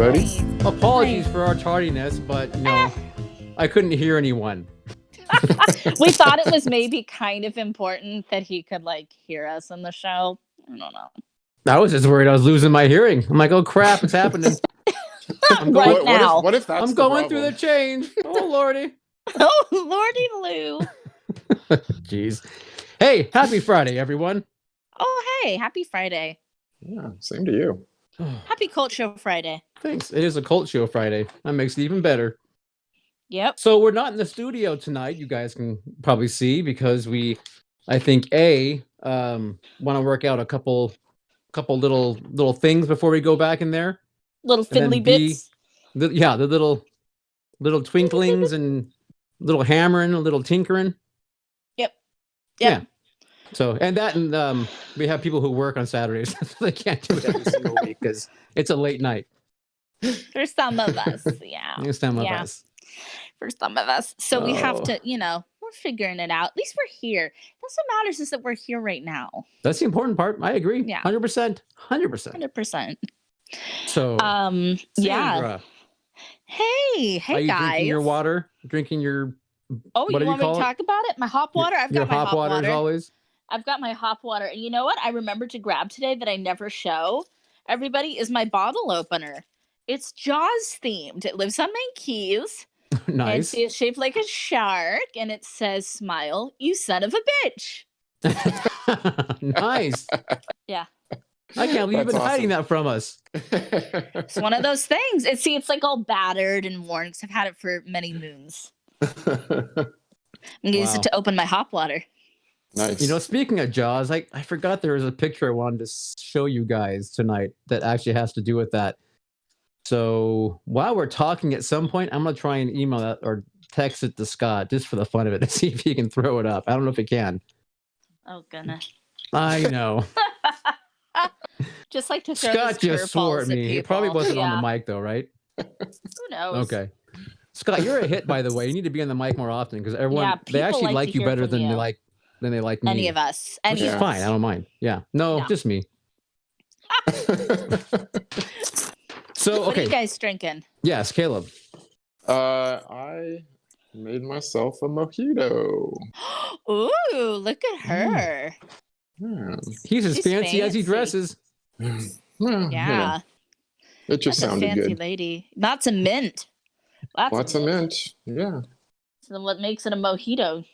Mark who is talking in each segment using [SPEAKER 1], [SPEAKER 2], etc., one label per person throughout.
[SPEAKER 1] everybody.
[SPEAKER 2] Hi.
[SPEAKER 3] Apologies
[SPEAKER 2] Hi.
[SPEAKER 3] for our tardiness, but no, I couldn't hear anyone.
[SPEAKER 2] We thought it was maybe kind of important that he could like hear us on the show. I don't know.
[SPEAKER 3] I was just worried I was losing my hearing. I'm like, oh crap, it's happening. I'm going,
[SPEAKER 2] Right now.
[SPEAKER 1] What if that's
[SPEAKER 3] I'm
[SPEAKER 1] the
[SPEAKER 3] going through
[SPEAKER 1] problem?
[SPEAKER 3] the change. Oh lordy.
[SPEAKER 2] Oh, Lordy Lou.
[SPEAKER 3] Jeez. Hey, happy Friday, everyone.
[SPEAKER 2] Oh, hey, happy Friday.
[SPEAKER 1] Yeah, same to you.
[SPEAKER 2] Happy Cult Show Friday.
[SPEAKER 3] Thanks. It is a cult show Friday. That makes it even better.
[SPEAKER 2] Yep.
[SPEAKER 3] So we're not in the studio tonight. You guys can probably see because I think want to work out a couple little things before we go back in there.
[SPEAKER 2] Little
[SPEAKER 3] And then
[SPEAKER 2] fiddly
[SPEAKER 3] B,
[SPEAKER 2] bits.
[SPEAKER 3] the little twinklings and little hammering, a little tinkering.
[SPEAKER 2] Yep.
[SPEAKER 3] Yeah. So and we have people who work on Saturdays, so they can't do it every single week because it's a late night.
[SPEAKER 2] For some of us, yeah.
[SPEAKER 3] Some of
[SPEAKER 2] Yeah.
[SPEAKER 3] us.
[SPEAKER 2] For some of us. So we have
[SPEAKER 3] Oh.
[SPEAKER 2] to, we're figuring it out. At least we're here. That's what matters is that we're here right now.
[SPEAKER 3] That's the important part. I agree.
[SPEAKER 2] Yeah.
[SPEAKER 3] 100%. 100%.
[SPEAKER 2] 100%.
[SPEAKER 3] So
[SPEAKER 2] Yeah.
[SPEAKER 3] Sandra,
[SPEAKER 2] Hey
[SPEAKER 3] are you
[SPEAKER 2] guys.
[SPEAKER 3] drinking your water? Drinking your
[SPEAKER 2] Oh,
[SPEAKER 3] what
[SPEAKER 2] you
[SPEAKER 3] do
[SPEAKER 2] want me to
[SPEAKER 3] call it?
[SPEAKER 2] talk about it? My hop water? I've
[SPEAKER 3] your
[SPEAKER 2] got my
[SPEAKER 3] hop water as always?
[SPEAKER 2] I've got my hop water. And you know what? I remembered to grab today that I never show everybody is my bottle opener. It's Jaws themed. It lives on my keys.
[SPEAKER 3] Nice.
[SPEAKER 2] And it's shaped like a shark. And it says, "Smile, you son of a bitch."
[SPEAKER 3] Nice.
[SPEAKER 2] Yeah.
[SPEAKER 3] I can't believe you've
[SPEAKER 1] That's
[SPEAKER 3] been hiding that from us.
[SPEAKER 2] It's one of those things. It's like all battered and worn because I've had it for many moons. I'm going to use it to open my hop water.
[SPEAKER 1] Nice.
[SPEAKER 3] You know, speaking of Jaws, I forgot there was a picture I wanted to show you guys tonight that actually has to do with that. So while we're talking at some point, I'm going to try and email that or text it to Scott just for the fun of it to see if he can throw it up. I don't know if he can.
[SPEAKER 2] Oh, goodness.
[SPEAKER 3] I know.
[SPEAKER 2] Just like to throw
[SPEAKER 3] Scott
[SPEAKER 2] those
[SPEAKER 3] just swore at
[SPEAKER 2] curveballs
[SPEAKER 3] me. He probably
[SPEAKER 2] people.
[SPEAKER 3] wasn't on
[SPEAKER 2] Yeah.
[SPEAKER 3] the mic though, right?
[SPEAKER 2] Who knows?
[SPEAKER 3] Okay. Scott, you're a hit, by the way. You need to be on the mic more often because everyone they
[SPEAKER 2] people
[SPEAKER 3] actually like
[SPEAKER 2] to
[SPEAKER 3] you
[SPEAKER 2] hear
[SPEAKER 3] better
[SPEAKER 2] from
[SPEAKER 3] than
[SPEAKER 2] you.
[SPEAKER 3] they like me.
[SPEAKER 2] Any of us.
[SPEAKER 3] Which is
[SPEAKER 1] Yeah.
[SPEAKER 3] fine. I don't mind. Yeah. No,
[SPEAKER 2] No.
[SPEAKER 3] just me. So
[SPEAKER 2] What are you
[SPEAKER 3] okay.
[SPEAKER 2] guys drinking?
[SPEAKER 3] Yes, Caleb.
[SPEAKER 1] I made myself a mojito.
[SPEAKER 2] Ooh, look at her.
[SPEAKER 1] Yeah.
[SPEAKER 3] He's as
[SPEAKER 2] She's
[SPEAKER 3] fancy as he
[SPEAKER 2] fancy.
[SPEAKER 3] dresses.
[SPEAKER 1] Well, you know,
[SPEAKER 2] Yeah.
[SPEAKER 1] it just
[SPEAKER 2] That's a
[SPEAKER 1] sounded
[SPEAKER 2] fancy
[SPEAKER 1] good.
[SPEAKER 2] lady. Lots of mint.
[SPEAKER 1] Lots of mint. Yeah.
[SPEAKER 2] So what makes it a mojito?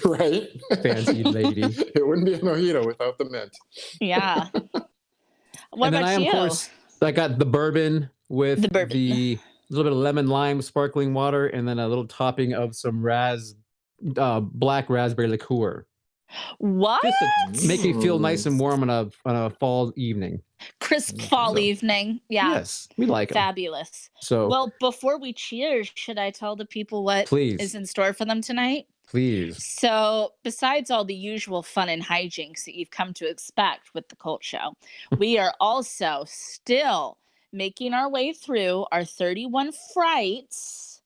[SPEAKER 1] Right?
[SPEAKER 3] Fancy lady.
[SPEAKER 1] It wouldn't be a mojito without the mint.
[SPEAKER 2] Yeah. What
[SPEAKER 3] And then
[SPEAKER 2] about
[SPEAKER 3] I,
[SPEAKER 2] you?
[SPEAKER 3] of course, I got the bourbon with
[SPEAKER 2] The bourbon.
[SPEAKER 3] the little bit of lemon lime sparkling water, and then a little topping of some black raspberry liqueur.
[SPEAKER 2] What?
[SPEAKER 3] Just to make me feel nice and warm on a fall evening.
[SPEAKER 2] Crisp fall
[SPEAKER 3] So-
[SPEAKER 2] evening. Yeah.
[SPEAKER 3] Yes, we like it.
[SPEAKER 2] Fabulous.
[SPEAKER 3] So
[SPEAKER 2] Well, before we cheers, should I tell the people what
[SPEAKER 3] please,
[SPEAKER 2] is in store for them tonight?
[SPEAKER 3] please.
[SPEAKER 2] So, besides all the usual fun and hijinks that you've come to expect with the Cult Show, we are also still making our way through our 31 frights.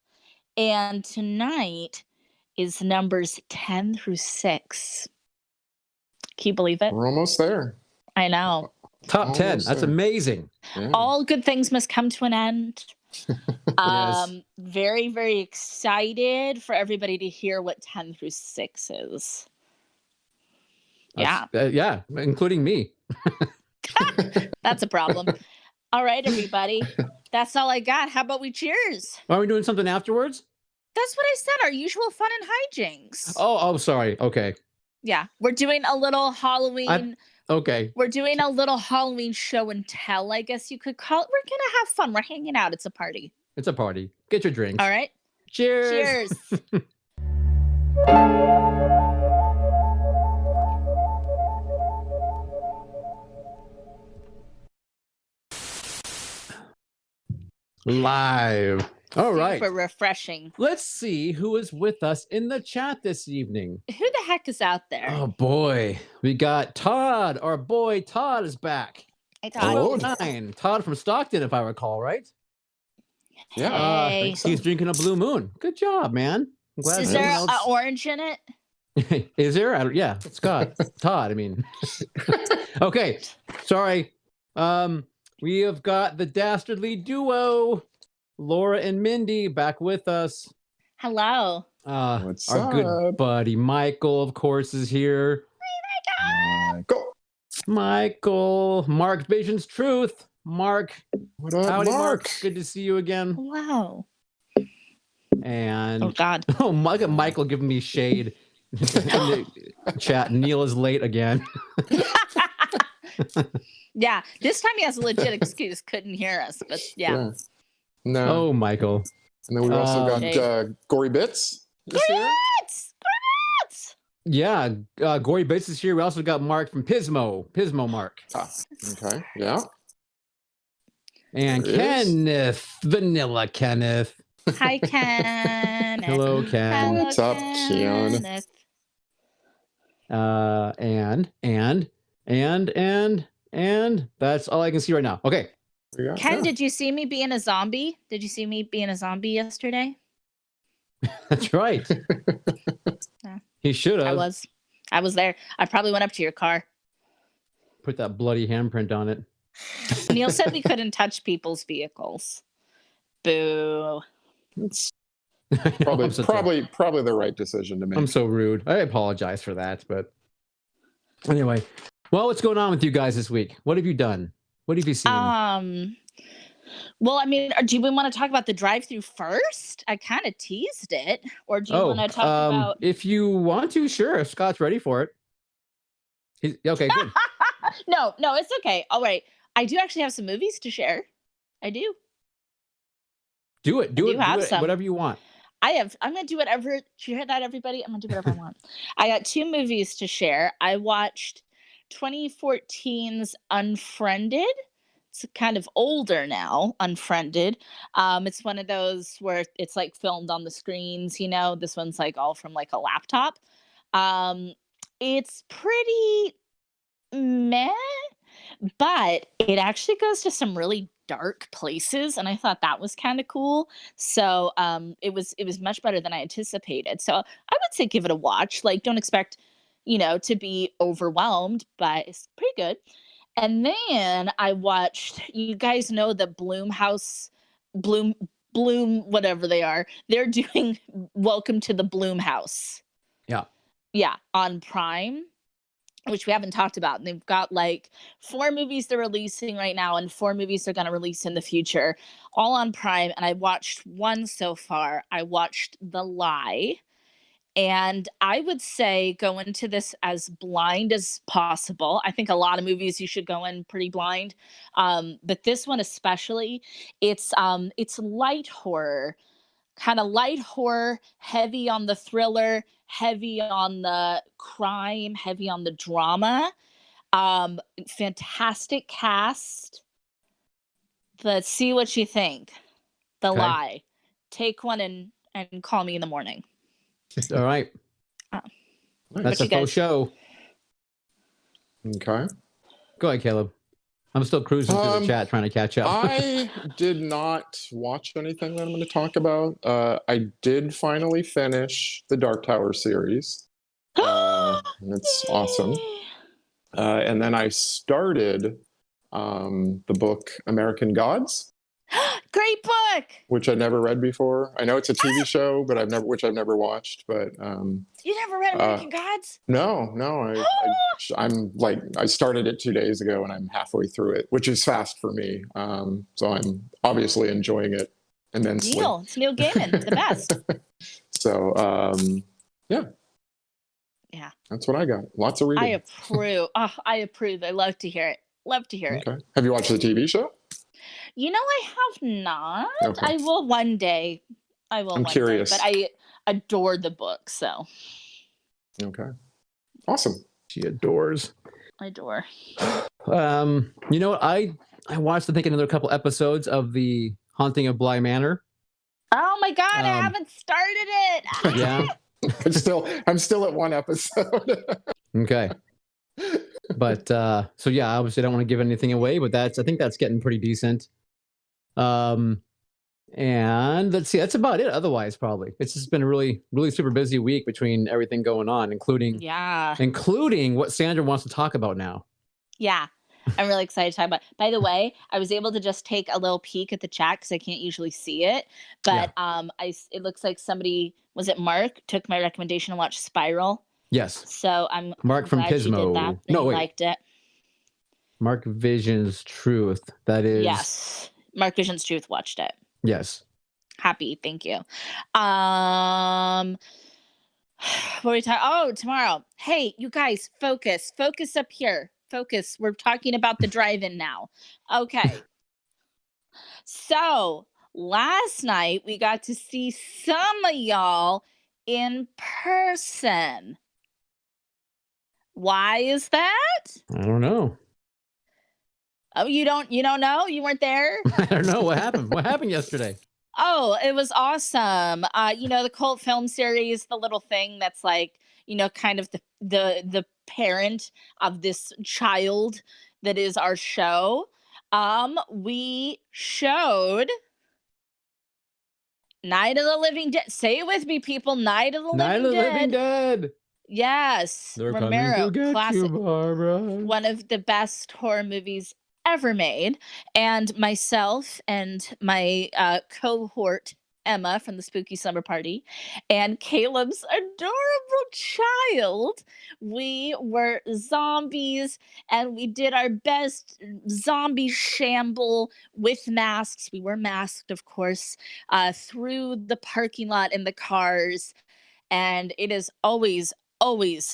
[SPEAKER 2] And tonight is numbers 10 through 6. Can you believe it?
[SPEAKER 1] We're almost there.
[SPEAKER 2] I know.
[SPEAKER 3] Top 10.
[SPEAKER 1] Almost
[SPEAKER 3] That's
[SPEAKER 1] there.
[SPEAKER 3] amazing.
[SPEAKER 1] Yeah.
[SPEAKER 2] All good things must come to an end.
[SPEAKER 3] Yes.
[SPEAKER 2] Very, very excited for everybody to hear what 10 through 6 is. Yeah.
[SPEAKER 3] Yeah, including me.
[SPEAKER 2] That's a problem. All right, everybody. That's all I got. How about we cheers?
[SPEAKER 3] Are we doing something afterwards?
[SPEAKER 2] That's what I said. Our usual fun and hijinks.
[SPEAKER 3] Oh, sorry. Okay.
[SPEAKER 2] Yeah. We're doing a little Halloween.
[SPEAKER 3] Okay.
[SPEAKER 2] We're doing a little Halloween show and tell, I guess you could call it. We're going to have fun. We're hanging out. It's a party.
[SPEAKER 3] It's a party. Get your drinks.
[SPEAKER 2] All right.
[SPEAKER 3] Cheers.
[SPEAKER 2] Cheers.
[SPEAKER 3] Live. All right.
[SPEAKER 2] Super refreshing.
[SPEAKER 3] Let's see who is with us in the chat this evening.
[SPEAKER 2] Who the heck is out there?
[SPEAKER 3] Oh boy, we got Todd. Our boy Todd is back.
[SPEAKER 2] Hey, Todd.
[SPEAKER 1] Oh.
[SPEAKER 3] 9. Todd from Stockton, if I recall, right?
[SPEAKER 1] Yeah. I
[SPEAKER 2] Hey.
[SPEAKER 1] think so.
[SPEAKER 3] He's drinking a Blue Moon. Good job, man. I'm glad
[SPEAKER 2] Is
[SPEAKER 3] someone
[SPEAKER 2] there
[SPEAKER 3] else-
[SPEAKER 2] an orange in it?
[SPEAKER 3] Is there? Yeah, Scott. Todd, I mean. Okay. Sorry. we have got the dastardly duo, Laura and Mindy, back with us.
[SPEAKER 2] Hello.
[SPEAKER 1] What's
[SPEAKER 3] Our good
[SPEAKER 1] up?
[SPEAKER 3] buddy Michael, of course, is here.
[SPEAKER 1] Go.
[SPEAKER 3] Michael, Mark Vision's Truth. Mark,
[SPEAKER 1] What up,
[SPEAKER 3] howdy,
[SPEAKER 1] Mark?
[SPEAKER 3] Good to see you again.
[SPEAKER 2] Wow.
[SPEAKER 3] And
[SPEAKER 2] Oh God.
[SPEAKER 3] oh, Michael giving me shade in the chat. Neil is late again.
[SPEAKER 2] Yeah, this time he has a legit excuse. Couldn't hear us, but yeah.
[SPEAKER 1] No.
[SPEAKER 3] Oh, Michael.
[SPEAKER 1] And then we also got
[SPEAKER 2] Shade.
[SPEAKER 1] Gory Bits. Is here.
[SPEAKER 2] Grits! Grits!
[SPEAKER 3] Yeah, Gory Bates is here. We also got Mark from Pismo Mark.
[SPEAKER 1] Okay. Yeah.
[SPEAKER 3] And
[SPEAKER 1] There he is.
[SPEAKER 3] Kenneth, Vanilla Kenneth.
[SPEAKER 2] Hi, Ken.
[SPEAKER 3] Hello, Ken.
[SPEAKER 1] What's up, Keon?
[SPEAKER 3] And that's all I can see right now. Okay.
[SPEAKER 1] We got
[SPEAKER 2] Ken,
[SPEAKER 1] that.
[SPEAKER 2] did you see me being a zombie? Did you see me being a zombie yesterday?
[SPEAKER 3] That's right.
[SPEAKER 2] Yeah.
[SPEAKER 3] He should have
[SPEAKER 2] I was there. I probably went up to your car.
[SPEAKER 3] put that bloody handprint on it.
[SPEAKER 2] Neil said we couldn't touch people's vehicles. Boo.
[SPEAKER 1] It's
[SPEAKER 3] Probably,
[SPEAKER 1] probably the right decision to make.
[SPEAKER 3] I'm so rude. I apologize for that, but anyway. Well, what's going on with you guys this week? What have you done? What have you seen?
[SPEAKER 2] Well, I mean, do we want to talk about the drive-through first? I kind of teased it, or do you want to talk about?
[SPEAKER 3] If you want to, sure. If Scott's ready for it. Okay, good.
[SPEAKER 2] No, it's okay. All right, I do actually have some movies to share. I do.
[SPEAKER 3] Do it. Whatever you want.
[SPEAKER 2] I'm gonna do whatever. Did you hear that, everybody? I'm gonna do whatever I want. I got 2 movies to share. I watched 2014's Unfriended. It's kind of older now, Unfriended. It's one of those where it's like filmed on the screens, you know. This one's like all from like a laptop. It's pretty meh, but it actually goes to some really dark places, and I thought that was kind of cool. So it was much better than I anticipated. So I would say give it a watch. Like, don't expect, to be overwhelmed, but it's pretty good. And then I watched, you guys know the Bloom, whatever they are. They're doing Welcome to the Bloom House.
[SPEAKER 3] Yeah.
[SPEAKER 2] Yeah, on Prime, which we haven't talked about. And they've got like 4 movies they're releasing right now and 4 movies they're going to release in the future, all on Prime. And I watched one so far. I watched The Lie. And I would say go into this as blind as possible. I think a lot of movies you should go in pretty blind. But this one especially, it's light horror, kind of light horror, heavy on the thriller, heavy on the crime, heavy on the drama. Fantastic cast. Let's see what you think. The
[SPEAKER 3] Okay.
[SPEAKER 2] Lie. Take one and call me in the morning.
[SPEAKER 3] All right. That's a faux show.
[SPEAKER 1] Okay.
[SPEAKER 3] Go ahead, Caleb. I'm still cruising through the chat trying to catch up.
[SPEAKER 1] I did not watch anything that I'm going to talk about. I did finally finish the Dark Tower series. It's awesome. And then I started the book American Gods.
[SPEAKER 2] Great book.
[SPEAKER 1] Which I never read before. I know it's a TV show, but I've never watched. But
[SPEAKER 2] you never read American Gods?
[SPEAKER 1] No. I started it 2 days ago, and I'm halfway through it, which is fast for me. So I'm obviously enjoying it immensely.
[SPEAKER 2] It's Neil Gaiman, the best.
[SPEAKER 1] So yeah, that's what I got. Lots of reading.
[SPEAKER 2] I approve. I approve. I love to hear it.
[SPEAKER 1] Okay. Have you watched the TV show?
[SPEAKER 2] I have not.
[SPEAKER 1] Okay.
[SPEAKER 2] I will one day. I'm
[SPEAKER 1] curious.
[SPEAKER 2] Day, but I adore the book, so.
[SPEAKER 1] Okay. Awesome.
[SPEAKER 3] She adores.
[SPEAKER 2] I adore.
[SPEAKER 3] You know what? I watched, I think, another couple episodes of the Haunting of Bly Manor.
[SPEAKER 2] Oh my God, I haven't started it.
[SPEAKER 3] Yeah.
[SPEAKER 1] I'm still at 1 episode.
[SPEAKER 3] Okay. But so yeah, obviously I don't want to give anything away, but I think that's getting pretty decent. And let's see, that's about it. Otherwise, probably it's just been a really, really super busy week between everything going on, including what Sandra wants to talk about now.
[SPEAKER 2] Yeah. I'm really excited to talk about. By the way, I was able to just take a little peek at the chat because I can't usually see it. But it looks like somebody, was it Mark, took my recommendation to watch Spiral.
[SPEAKER 3] Yes.
[SPEAKER 2] So I'm
[SPEAKER 3] Mark from
[SPEAKER 2] glad she did that.
[SPEAKER 3] Pismo.
[SPEAKER 2] He
[SPEAKER 3] No, wait.
[SPEAKER 2] liked it.
[SPEAKER 3] Mark Vision's Truth. That is.
[SPEAKER 2] Yes. Mark Vision's Truth watched it.
[SPEAKER 3] Yes.
[SPEAKER 2] Happy. Thank you. What are we talking? Oh, tomorrow. Hey, you guys, focus. Focus up here. Focus. We're talking about the drive-in now. Okay. So last night we got to see some of y'all in person. Why is that?
[SPEAKER 3] I don't know.
[SPEAKER 2] Oh, you don't know? You weren't there?
[SPEAKER 3] I don't know what happened. What happened yesterday?
[SPEAKER 2] Oh, it was awesome. The cult film series, the little thing that's like, kind of the parent of this child that is our show. We showed Night of the Living Dead. Say it with me, people. Night of the Living Dead. Yes.
[SPEAKER 3] They're
[SPEAKER 2] Romero,
[SPEAKER 3] coming to get
[SPEAKER 2] classic.
[SPEAKER 3] you, Barbara.
[SPEAKER 2] One of the best horror movies ever made. And myself and my cohort Emma from the Spooky Summer Party and Caleb's adorable child, we were zombies and we did our best zombie shamble with masks. We were masked, of course, through the parking lot in the cars. And it is always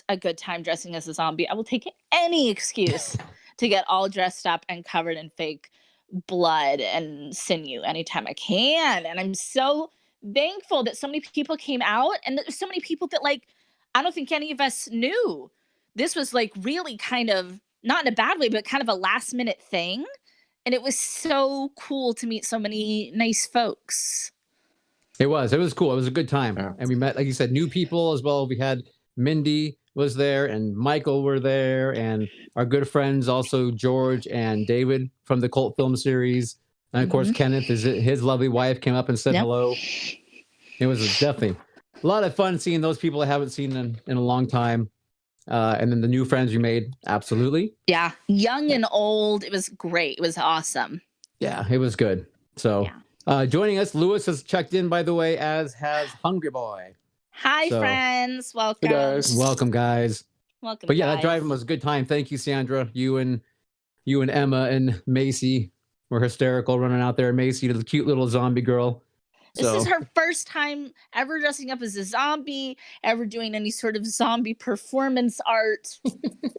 [SPEAKER 2] a good time dressing as a zombie. I will take any excuse to get all dressed up and covered in fake blood and sinew anytime I can. And I'm so thankful that so many people came out, and there's so many people that, like, I don't think any of us knew. This was like really kind of, not in a bad way, but kind of a last minute thing. And it was so cool to meet so many nice folks.
[SPEAKER 3] It was cool. It was a good time. Yeah. And we met, like you said, new people as well. We had Mindy was there and Michael were there, and our good friends also George and David from the cult film series, and of course Kenneth, his lovely wife, came up and said hello. It was definitely a lot of fun seeing those people I haven't seen in a long time, and then the new friends we made. Absolutely,
[SPEAKER 2] young and old. It was great. It was awesome.
[SPEAKER 3] Yeah, it was good. So joining us, Lewis has checked in, by the way, as has Hungry Boy.
[SPEAKER 2] Hi, friends. Welcome.
[SPEAKER 1] Hey guys.
[SPEAKER 3] Welcome, guys.
[SPEAKER 2] Welcome.
[SPEAKER 3] But yeah, that driving was a good time. Thank you, Sandra. You and Emma and Macy were hysterical running out there. Macy, the cute little zombie girl.
[SPEAKER 2] This is her first time ever dressing up as a zombie, ever doing any sort of zombie performance art.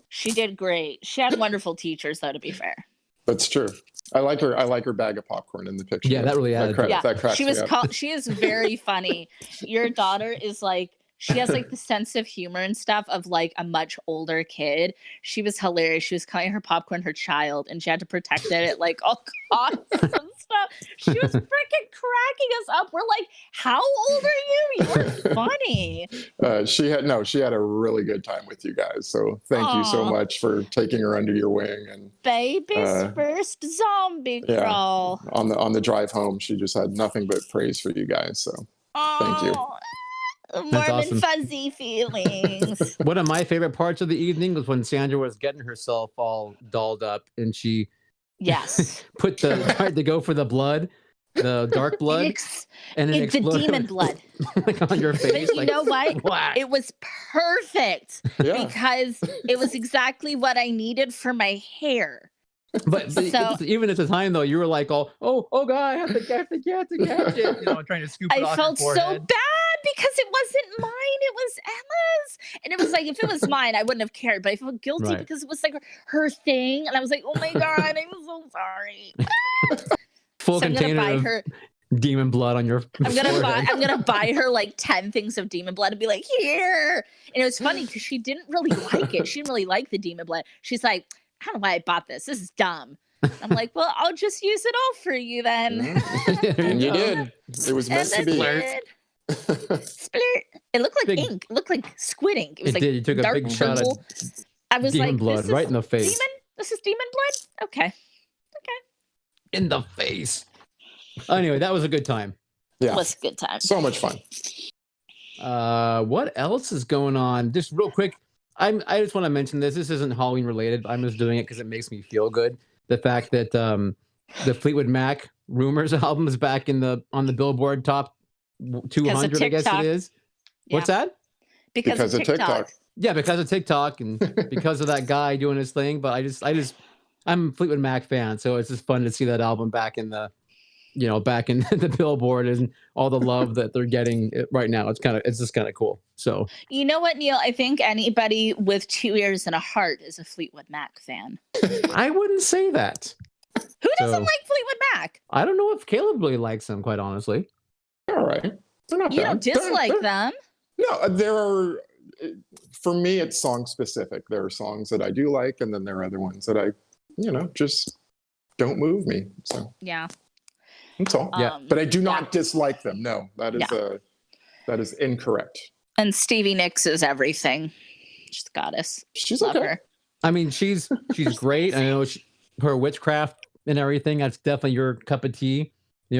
[SPEAKER 2] She did great. She had wonderful teachers, though, to be fair.
[SPEAKER 1] That's true. I like her bag of popcorn in the picture.
[SPEAKER 3] Yeah, that really added.
[SPEAKER 1] That cracks me up.
[SPEAKER 2] She is very funny. Your daughter is like, she has like the sense of humor and stuff of like a much older kid. She was hilarious. She was calling her popcorn her child, and she had to protect it at like all costs and stuff. She was freaking cracking us up. We're like, how old are you? You were funny.
[SPEAKER 1] She had a really good time with you guys. So thank you so much for taking her under your wing. And
[SPEAKER 2] baby's first zombie crawl.
[SPEAKER 1] On the drive home, she just had nothing but praise for you guys. So thank you.
[SPEAKER 2] Warm and fuzzy feelings.
[SPEAKER 3] One of my favorite parts of the evening was when Sandra was getting herself all dolled up, and she put tried to go for the blood, the dark blood, and it exploded.
[SPEAKER 2] The demon blood
[SPEAKER 3] like on your face.
[SPEAKER 2] But you know what? It was perfect because it was exactly what I needed for my hair.
[SPEAKER 3] But even at the time though, you were like, oh god, I have to catch it, trying to scoop it off.
[SPEAKER 2] I felt so bad because it wasn't mine, it was Emma's. And it was like, if it was mine, I wouldn't have cared, but I felt guilty because it was like her thing. And I was like, oh my god, I'm so sorry.
[SPEAKER 3] Full container of demon blood on your
[SPEAKER 2] I'm gonna buy her like 10 things of demon blood and be like, here. And it was funny because she didn't really like it. She didn't really like the demon blood. She's like, I don't know why I bought this. This is dumb. I'm like, well, I'll just use it all for you then.
[SPEAKER 1] And you did. It was meant to be.
[SPEAKER 2] Splurt. It looked like ink. It looked like squid ink. It was like
[SPEAKER 3] did. You took a big shot of demon blood right in the face.
[SPEAKER 2] This is demon blood? Okay.
[SPEAKER 3] In the face. Anyway, that was a good time.
[SPEAKER 1] Yeah.
[SPEAKER 2] It was a good time.
[SPEAKER 1] So much fun.
[SPEAKER 3] What else is going on? Just real quick. I just want to mention this. This isn't Halloween related. I'm just doing it because it makes me feel good. The fact that the Fleetwood Mac Rumors album is back on the Billboard top 200, I guess it is.
[SPEAKER 2] Yeah.
[SPEAKER 3] What's that?
[SPEAKER 2] Because of TikTok.
[SPEAKER 3] Yeah, because of TikTok and because of that guy doing his thing. But I'm a Fleetwood Mac fan, so it's just fun to see that album back in the the Billboard and all the love that they're getting right now. It's just kind of cool. So
[SPEAKER 2] you know what, Neil? I think anybody with 2 ears and a heart is a Fleetwood Mac fan.
[SPEAKER 3] I wouldn't say that.
[SPEAKER 2] Who doesn't like Fleetwood Mac?
[SPEAKER 3] I don't know if Caleb really likes them, quite honestly.
[SPEAKER 1] All right. They're not
[SPEAKER 2] You
[SPEAKER 1] bad.
[SPEAKER 2] don't dislike them.
[SPEAKER 1] No, there are, for me, it's song specific. There are songs that I do like, and then there are other ones that I, just don't move me. So
[SPEAKER 2] Yeah.
[SPEAKER 1] that's all.
[SPEAKER 3] Yeah.
[SPEAKER 1] But I do not dislike them. No, that is incorrect.
[SPEAKER 2] And Stevie Nicks is everything. She's a goddess.
[SPEAKER 1] She's
[SPEAKER 2] Love
[SPEAKER 1] okay.
[SPEAKER 2] her.
[SPEAKER 3] I mean, she's great. I know her witchcraft and everything. That's definitely your cup of tea.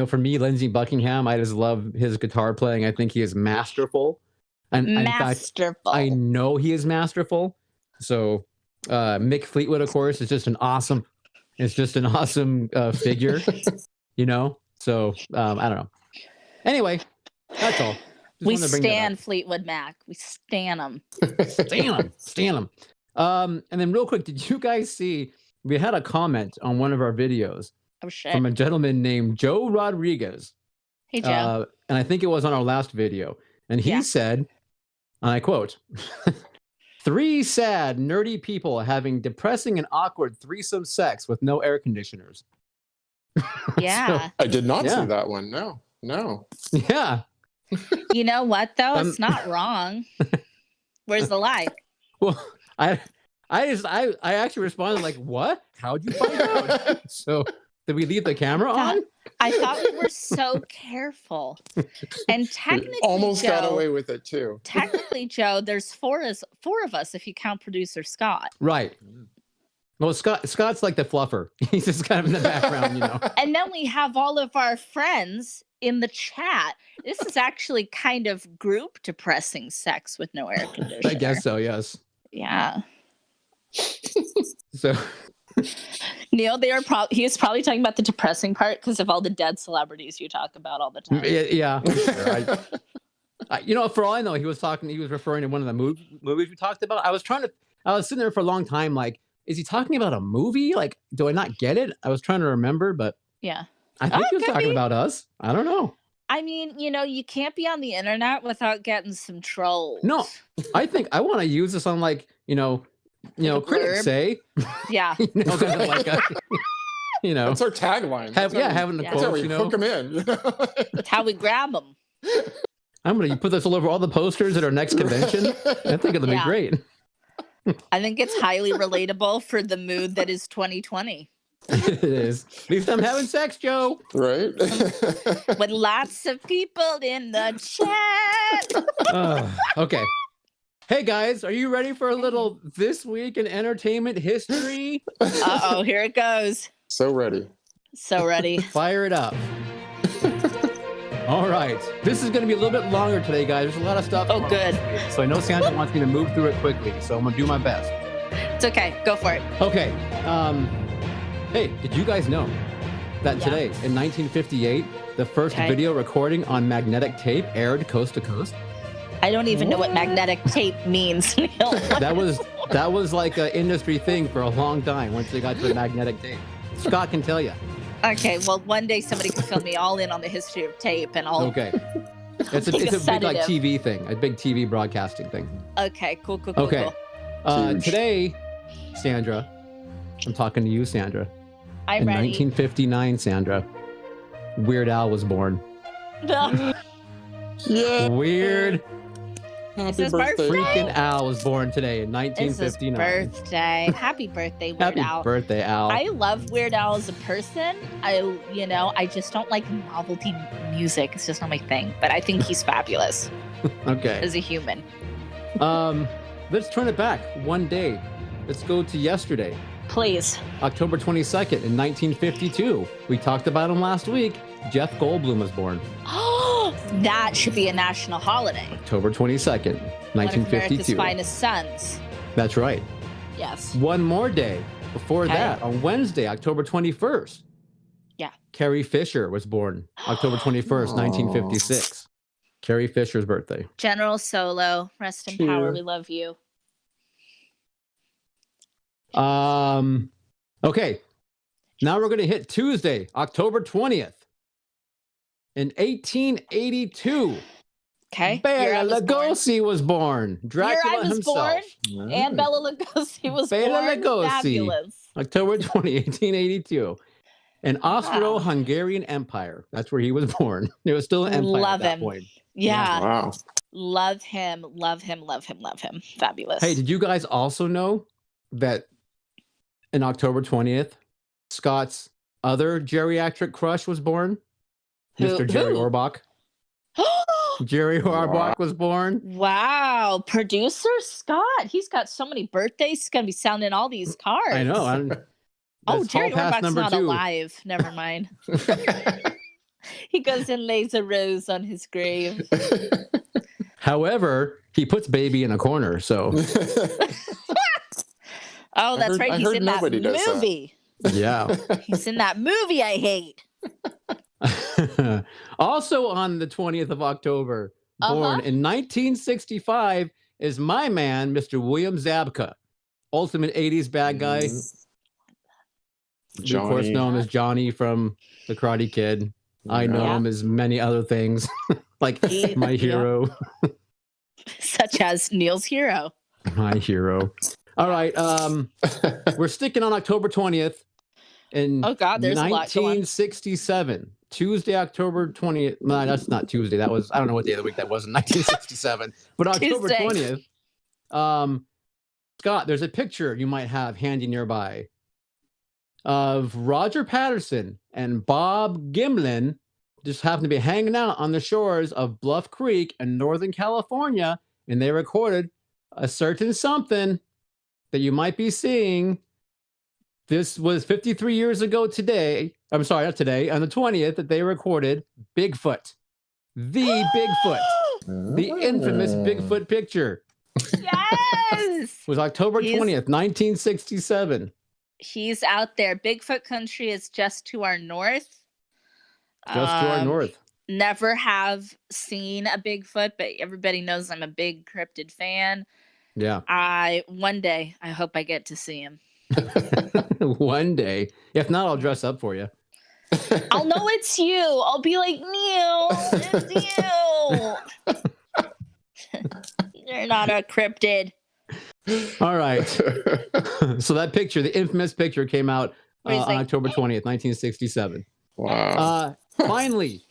[SPEAKER 3] For me, Lindsey Buckingham, I just love his guitar playing. I think he is masterful. And in fact, I know he is masterful. So Mick Fleetwood, of course, is just an awesome figure. So I don't know. Anyway, that's all.
[SPEAKER 2] We stan Fleetwood Mac. We stan them.
[SPEAKER 3] Stan them. And then real quick, did you guys see, we had a comment on one of our videos from a gentleman named Joe Rodriguez.
[SPEAKER 2] Hey, Joe.
[SPEAKER 3] And I think it was on our last video. And he said, and I quote, 3 sad, nerdy people having depressing and awkward threesome sex with no air conditioners.
[SPEAKER 2] Yeah.
[SPEAKER 1] I did not see that one. No.
[SPEAKER 3] Yeah.
[SPEAKER 2] You know what, though? It's not wrong. Where's the lie?
[SPEAKER 3] Well, I actually responded like, what? How'd you find out? So did we leave the camera on?
[SPEAKER 2] I thought we were so careful. And technically,
[SPEAKER 1] almost
[SPEAKER 2] Joe,
[SPEAKER 1] got away with it too.
[SPEAKER 2] Technically, Joe, there's four of us if you count producer Scott.
[SPEAKER 3] Right. Well, Scott's like the fluffer. He's just kind of in the background,
[SPEAKER 2] And then we have all of our friends in the chat. This is actually kind of group depressing sex with no air conditioner.
[SPEAKER 3] I guess so, yes.
[SPEAKER 2] Yeah.
[SPEAKER 3] So
[SPEAKER 2] Neil, he was probably talking about the depressing part because of all the dead celebrities you talk about all the time.
[SPEAKER 3] Yeah. For all I know, he was referring to one of the movies we talked about. I was sitting there for a long time, like, is he talking about a movie? Like, do I not get it? I was trying to remember, but
[SPEAKER 2] yeah.
[SPEAKER 3] I think he was talking about us. I don't know.
[SPEAKER 2] I mean, you can't be on the internet without getting some trolls.
[SPEAKER 3] No, I think I want to use this on critics say.
[SPEAKER 2] Yeah.
[SPEAKER 3] Kind of like
[SPEAKER 1] That's our tagline.
[SPEAKER 3] Having the
[SPEAKER 1] That's how we hook them in.
[SPEAKER 2] That's how we grab them.
[SPEAKER 3] I'm going to put this all over all the posters at our next convention. I think it'll be great.
[SPEAKER 2] I think it's highly relatable for the mood that is 2020.
[SPEAKER 3] It is. At least I'm having sex, Joe.
[SPEAKER 1] Right.
[SPEAKER 2] With lots of people in the chat.
[SPEAKER 3] Okay. Hey guys, are you ready for a little This Week in Entertainment History?
[SPEAKER 2] Uh-oh, here it goes.
[SPEAKER 1] So ready.
[SPEAKER 3] Fire it up. All right. This is going to be a little bit longer today, guys. There's a lot of stuff.
[SPEAKER 2] Oh, good.
[SPEAKER 3] So I know Sandra wants me to move through it quickly, so I'm going to do my best.
[SPEAKER 2] It's okay. Go for it.
[SPEAKER 3] Okay. Hey, did you guys know that today, in 1958, the first video recording on magnetic tape aired coast to coast?
[SPEAKER 2] I don't even know what magnetic tape means.
[SPEAKER 3] That was like an industry thing for a long time once they got to the magnetic tape. Scott can tell you.
[SPEAKER 2] Okay, well, one day somebody can fill me all in on the history of tape, and I'll.
[SPEAKER 3] Okay. It's a big TV thing, a big TV broadcasting thing.
[SPEAKER 2] Okay, cool.
[SPEAKER 3] Okay. Today, Sandra, I'm talking to you, Sandra.
[SPEAKER 2] I'm
[SPEAKER 3] ready.
[SPEAKER 2] ready.
[SPEAKER 3] In 1959, Sandra, Weird Al was born.
[SPEAKER 1] Yeah.
[SPEAKER 3] Weird.
[SPEAKER 1] Happy birthday.
[SPEAKER 3] Freaking Al was born today in 1959.
[SPEAKER 2] It's his birthday. Happy birthday, Weird Al.
[SPEAKER 3] Happy birthday, Al.
[SPEAKER 2] I love Weird Al as a person. I just don't like novelty music. It's just not my thing. But I think he's fabulous.
[SPEAKER 3] Okay.
[SPEAKER 2] As a human.
[SPEAKER 3] Let's turn it back one day. Let's go to yesterday.
[SPEAKER 2] Please.
[SPEAKER 3] October 22nd in 1952. We talked about him last week. Jeff Goldblum was born.
[SPEAKER 2] Oh, that should be a national holiday.
[SPEAKER 3] October 22nd, 1952.
[SPEAKER 2] One of America's finest sons.
[SPEAKER 3] That's right.
[SPEAKER 2] Yes.
[SPEAKER 3] One more day before that, on Wednesday, October 21st.
[SPEAKER 2] Yeah.
[SPEAKER 3] Carrie Fisher was born October 21st, 1956. Carrie Fisher's birthday.
[SPEAKER 2] General Solo, rest in power. We love you.
[SPEAKER 3] Okay. Now we're going to hit Tuesday, October 20th. In 1882.
[SPEAKER 2] Okay.
[SPEAKER 3] Bela Lugosi was born. Dracula himself.
[SPEAKER 2] And Bela Lugosi was
[SPEAKER 3] Bela
[SPEAKER 2] born.
[SPEAKER 3] Lugosi.
[SPEAKER 2] Fabulous.
[SPEAKER 3] October 20, 1882. An Austro-Hungarian Empire. That's where he was born. It was still an empire at that point.
[SPEAKER 2] Yeah.
[SPEAKER 1] Wow.
[SPEAKER 2] Love him. Love him. Love him. Love him. Fabulous.
[SPEAKER 3] Hey, did you guys also know that in October 20th, Scott's other geriatric crush was born? Mr. Jerry Orbach. Jerry Orbach was born.
[SPEAKER 2] Wow. Producer Scott. He's got so many birthdays. He's going to be sounding all these cards.
[SPEAKER 3] I know.
[SPEAKER 2] Jerry Orbach's not alive. Never mind. He goes and lays a rose on his grave.
[SPEAKER 3] However, he puts baby in a corner, so.
[SPEAKER 2] Oh, that's right. He's in that movie.
[SPEAKER 3] Yeah.
[SPEAKER 2] He's in that movie I hate.
[SPEAKER 3] Also on the 20th of October, born in 1965, is my man, Mr. William Zabka, ultimate 80s bad guy. You, of course, know him as Johnny from The Karate Kid. I know him as many other things, like My Hero.
[SPEAKER 2] Such as Neil's Hero.
[SPEAKER 3] My Hero. All right. We're sticking on October 20th. In
[SPEAKER 2] there's
[SPEAKER 3] 1967. Tuesday, October 20th. No, that's not Tuesday. That was, I don't know what day of the week that was in 1967. But October 20th. Scott, there's a picture you might have handy nearby of Roger Patterson and Bob Gimlin just happened to be hanging out on the shores of Bluff Creek in Northern California, and they recorded a certain something that you might be seeing. This was 53 years ago today. I'm sorry, not today, on the 20th, that they recorded Bigfoot. The Bigfoot. The infamous Bigfoot picture.
[SPEAKER 2] Yes!
[SPEAKER 3] Was October 20th, 1967.
[SPEAKER 2] He's out there. Bigfoot country is just to our north.
[SPEAKER 3] Just to our north.
[SPEAKER 2] Never have seen a Bigfoot, but everybody knows I'm a big cryptid fan.
[SPEAKER 3] Yeah.
[SPEAKER 2] One day, I hope I get to see him.
[SPEAKER 3] One day. If not, I'll dress up for you.
[SPEAKER 2] I'll know it's you. I'll be like, Neil, it's you. You're not a cryptid.
[SPEAKER 3] All right. So that picture, the infamous picture, came out on October 20th, 1967.
[SPEAKER 1] Wow.
[SPEAKER 3] Finally,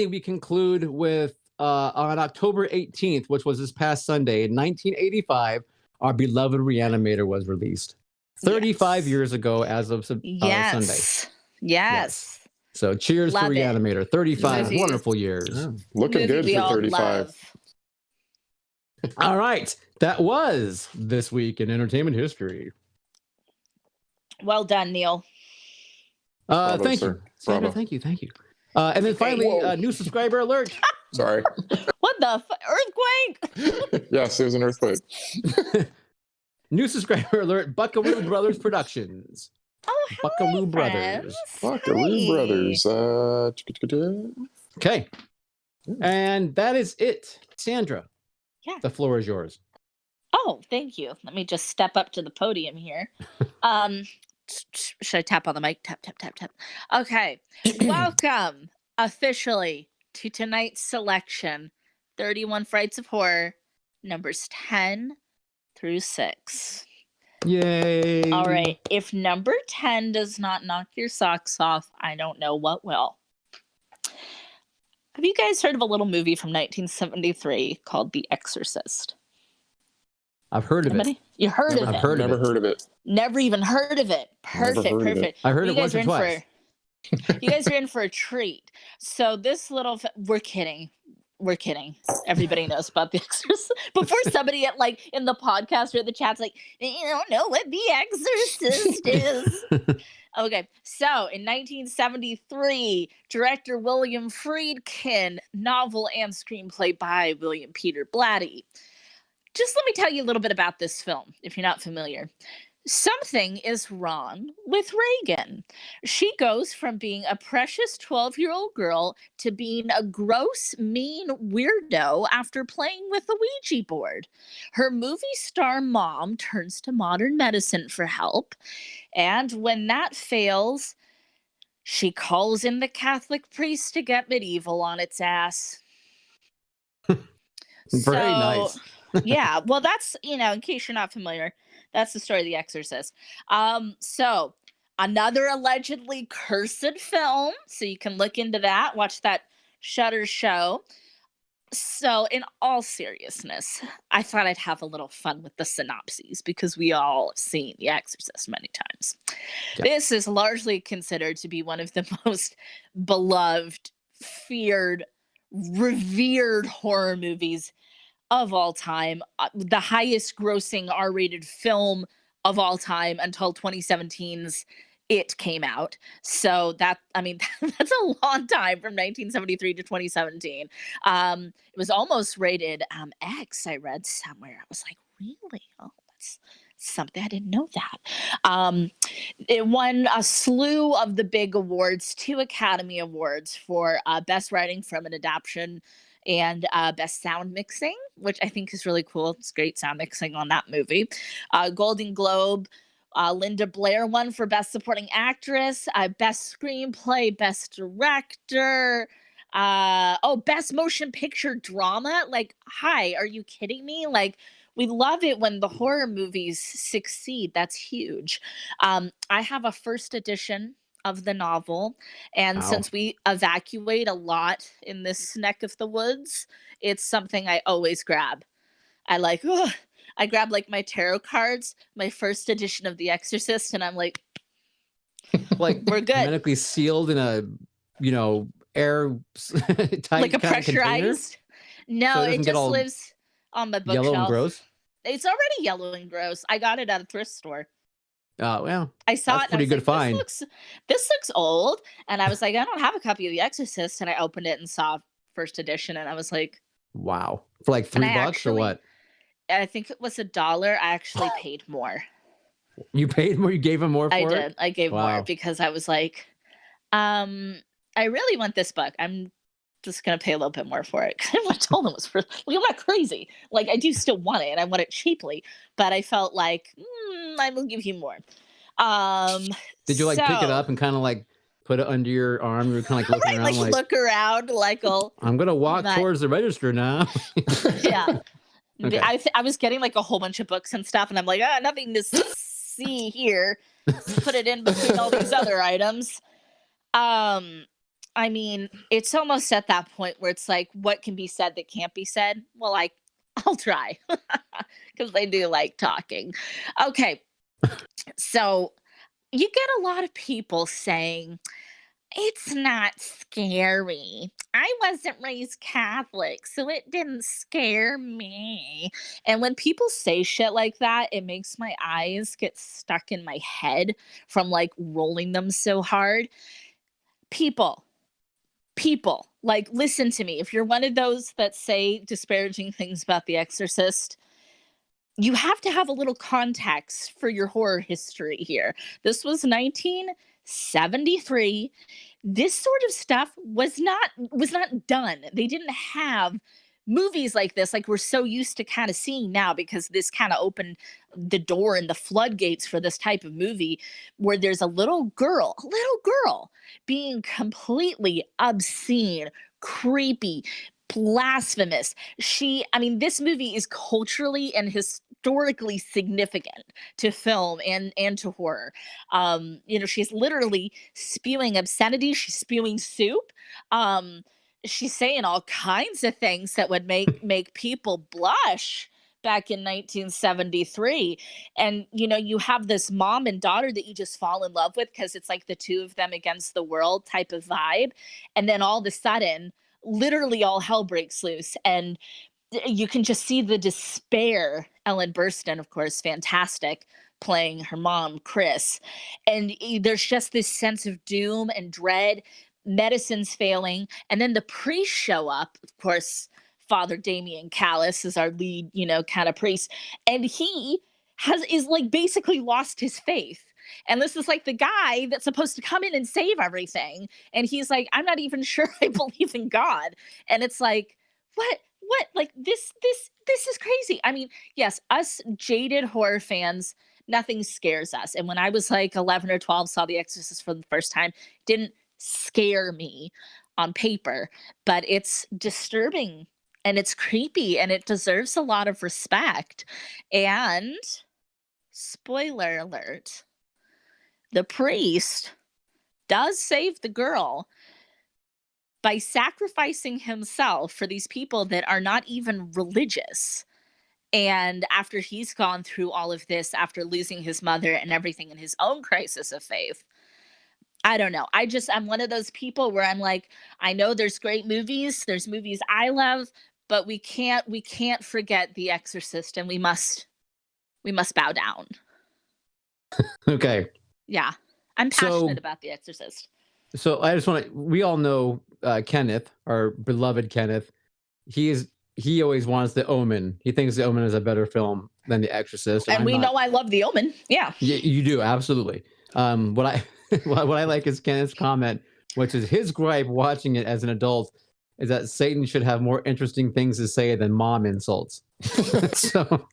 [SPEAKER 3] we conclude with on October 18th, which was this past Sunday, in 1985, our beloved Reanimator was released. 35 years ago as of Sunday.
[SPEAKER 2] Yes.
[SPEAKER 3] So cheers to Reanimator. 35 wonderful years.
[SPEAKER 1] Yeah. Looking good for 35.
[SPEAKER 3] All right. That was This Week in Entertainment History.
[SPEAKER 2] Well done, Neil.
[SPEAKER 1] Bravo,
[SPEAKER 3] thank you. Sandra, thank you. And then finally, new subscriber alert.
[SPEAKER 1] Sorry.
[SPEAKER 2] What the earthquake?
[SPEAKER 1] Yes, it was an earthquake.
[SPEAKER 3] New subscriber alert, Buckaroo Brothers Productions.
[SPEAKER 2] Oh, hi,
[SPEAKER 3] Buckaroo
[SPEAKER 2] friends.
[SPEAKER 3] Brothers.
[SPEAKER 1] Buckaroo Brothers.
[SPEAKER 3] Okay. And that is it. Sandra.
[SPEAKER 2] Yeah.
[SPEAKER 3] The floor is yours.
[SPEAKER 2] Oh, thank you. Let me just step up to the podium here. Should I tap on the mic? Tap, tap, tap, tap. Okay. Welcome officially to tonight's selection, 31 Frights of Horror, numbers 10 through 6.
[SPEAKER 3] Yay.
[SPEAKER 2] All right. If number 10 does not knock your socks off, I don't know what will. Have you guys heard of a little movie from 1973 called The Exorcist?
[SPEAKER 3] I've heard of it.
[SPEAKER 2] You heard of it?
[SPEAKER 1] I've never heard of it.
[SPEAKER 2] Never even heard of it. Perfect.
[SPEAKER 3] I heard it once or twice.
[SPEAKER 2] You guys are in for a treat. So this little, we're kidding. Everybody knows about The Exorcist. Before somebody in the podcast or the chat's like, you don't know what The Exorcist is. Okay, so in 1973, director William Friedkin, novel and screenplay by William Peter Blatty. Just let me tell you a little bit about this film, if you're not familiar. Something is wrong with Reagan. She goes from being a precious 12-year-old girl to being a gross, mean weirdo after playing with a Ouija board. Her movie star mom turns to modern medicine for help, and when that fails, she calls in the Catholic priest to get medieval on its ass.
[SPEAKER 3] Very
[SPEAKER 2] So,
[SPEAKER 3] nice.
[SPEAKER 2] yeah, well, that's, in case you're not familiar, that's the story of The Exorcist. So another allegedly cursed film, so you can look into that, watch that Shutter show. So, in all seriousness, I thought I'd have a little fun with the synopses because we all have seen The Exorcist many times.
[SPEAKER 3] Yeah.
[SPEAKER 2] This is largely considered to be one of the most beloved, feared, revered horror movies of all time, the highest grossing R-rated film of all time until 2017's It came out. So that, I mean, that's a long time from 1973 to 2017. It was almost rated X, I read somewhere. I was like, really? Oh, that's something. I didn't know that. It won a slew of the big awards, 2 Academy Awards for Best Writing from an Adaptation and Best Sound Mixing, which I think is really cool. It's great sound mixing on that movie. Golden Globe, Linda Blair won for Best Supporting Actress, Best Screenplay, Best Director. Best Motion Picture Drama. Like, hi, are you kidding me? Like, we love it when the horror movies succeed. That's huge. I have a first edition of the novel, and
[SPEAKER 3] Wow.
[SPEAKER 2] since we evacuate a lot in this neck of the woods, it's something I always grab. I grab like my tarot cards, my first edition of The Exorcist, and I'm like,
[SPEAKER 3] Like
[SPEAKER 2] we're good.
[SPEAKER 3] medically sealed in a, air tight
[SPEAKER 2] Like a
[SPEAKER 3] kind of container,
[SPEAKER 2] pressurized. No,
[SPEAKER 3] so it
[SPEAKER 2] it
[SPEAKER 3] doesn't get
[SPEAKER 2] just
[SPEAKER 3] all
[SPEAKER 2] lives on my
[SPEAKER 3] yellow and
[SPEAKER 2] bookshelf.
[SPEAKER 3] gross.
[SPEAKER 2] It's already yellow and gross. I got it at a thrift store.
[SPEAKER 3] Well,
[SPEAKER 2] I saw
[SPEAKER 3] that's
[SPEAKER 2] it and I
[SPEAKER 3] pretty
[SPEAKER 2] was
[SPEAKER 3] good
[SPEAKER 2] like,
[SPEAKER 3] find.
[SPEAKER 2] this looks old. And I was like, I don't have a copy of The Exorcist. And I opened it and saw first edition, and I was like,
[SPEAKER 3] Wow, for like
[SPEAKER 2] and I
[SPEAKER 3] $3 or
[SPEAKER 2] actually,
[SPEAKER 3] what?
[SPEAKER 2] I think it was $1. I actually paid more.
[SPEAKER 3] You paid more? You gave him more
[SPEAKER 2] I
[SPEAKER 3] for it?
[SPEAKER 2] did. I gave more
[SPEAKER 3] Wow.
[SPEAKER 2] because I was like, I really want this book. I'm just gonna pay a little bit more for it. I told him it was for, like, I'm not crazy. Like, I do still want it, and I want it cheaply, but I felt like I will give you more.
[SPEAKER 3] Did you like pick it
[SPEAKER 2] So
[SPEAKER 3] up and kind of like put it under your arm? You were kind of like looking
[SPEAKER 2] right,
[SPEAKER 3] around,
[SPEAKER 2] like
[SPEAKER 3] like,
[SPEAKER 2] look around, like, oh,
[SPEAKER 3] I'm gonna walk
[SPEAKER 2] my,
[SPEAKER 3] towards the register now.
[SPEAKER 2] yeah.
[SPEAKER 3] Okay.
[SPEAKER 2] I was getting like a whole bunch of books and stuff, and I'm like, nothing to see here. Let's put it in between all these other items. I mean, it's almost at that point where it's like, what can be said that can't be said? Well, I'll try because they do like talking. Okay, so you get a lot of people saying, it's not scary. I wasn't raised Catholic, so it didn't scare me. And when people say shit like that, it makes my eyes get stuck in my head from like rolling them so hard. People, like, listen to me. If you're one of those that say disparaging things about The Exorcist, you have to have a little context for your horror history here. This was 1973. This sort of stuff was not done. They didn't have movies like this, like we're so used to kind of seeing now, because this kind of opened the door and the floodgates for this type of movie where there's a little girl being completely obscene, creepy, blasphemous. I mean, this movie is culturally and historically significant to film and to horror. She's literally spewing obscenity, she's spewing soup. She's saying all kinds of things that would make people blush back in 1973. And you have this mom and daughter that you just fall in love with because it's like the two of them against the world type of vibe. And then all of a sudden, literally all hell breaks loose, and you can just see the despair. Ellen Burstyn, of course, fantastic, playing her mom, Chris. And there's just this sense of doom and dread. Medicine's failing. And then the priests show up, of course, Father Damien Callis is our lead, kind of priest. And he is like basically lost his faith. And this is like the guy that's supposed to come in and save everything. And he's like, I'm not even sure I believe in God. And it's like, what? Like this is crazy. I mean, yes, us jaded horror fans, nothing scares us. And when I was like 11 or 12, saw The Exorcist for the first time, didn't scare me on paper, but it's disturbing and it's creepy and it deserves a lot of respect. And spoiler alert, the priest does save the girl by sacrificing himself for these people that are not even religious. And after he's gone through all of this, after losing his mother and everything in his own crisis of faith, I don't know. I'm one of those people where I'm like, I know there's great movies, there's movies I love, but we can't forget The Exorcist, and we must bow down.
[SPEAKER 3] Okay.
[SPEAKER 2] Yeah. I'm passionate about The Exorcist.
[SPEAKER 3] So I just want to, we all know Kenneth, our beloved Kenneth. He always wants The Omen. He thinks The Omen is a better film than The Exorcist.
[SPEAKER 2] And we know I love The Omen. Yeah.
[SPEAKER 3] You do, absolutely. What I like is Kenneth's comment, which is his gripe watching it as an adult, is that Satan should have more interesting things to say than mom insults. So.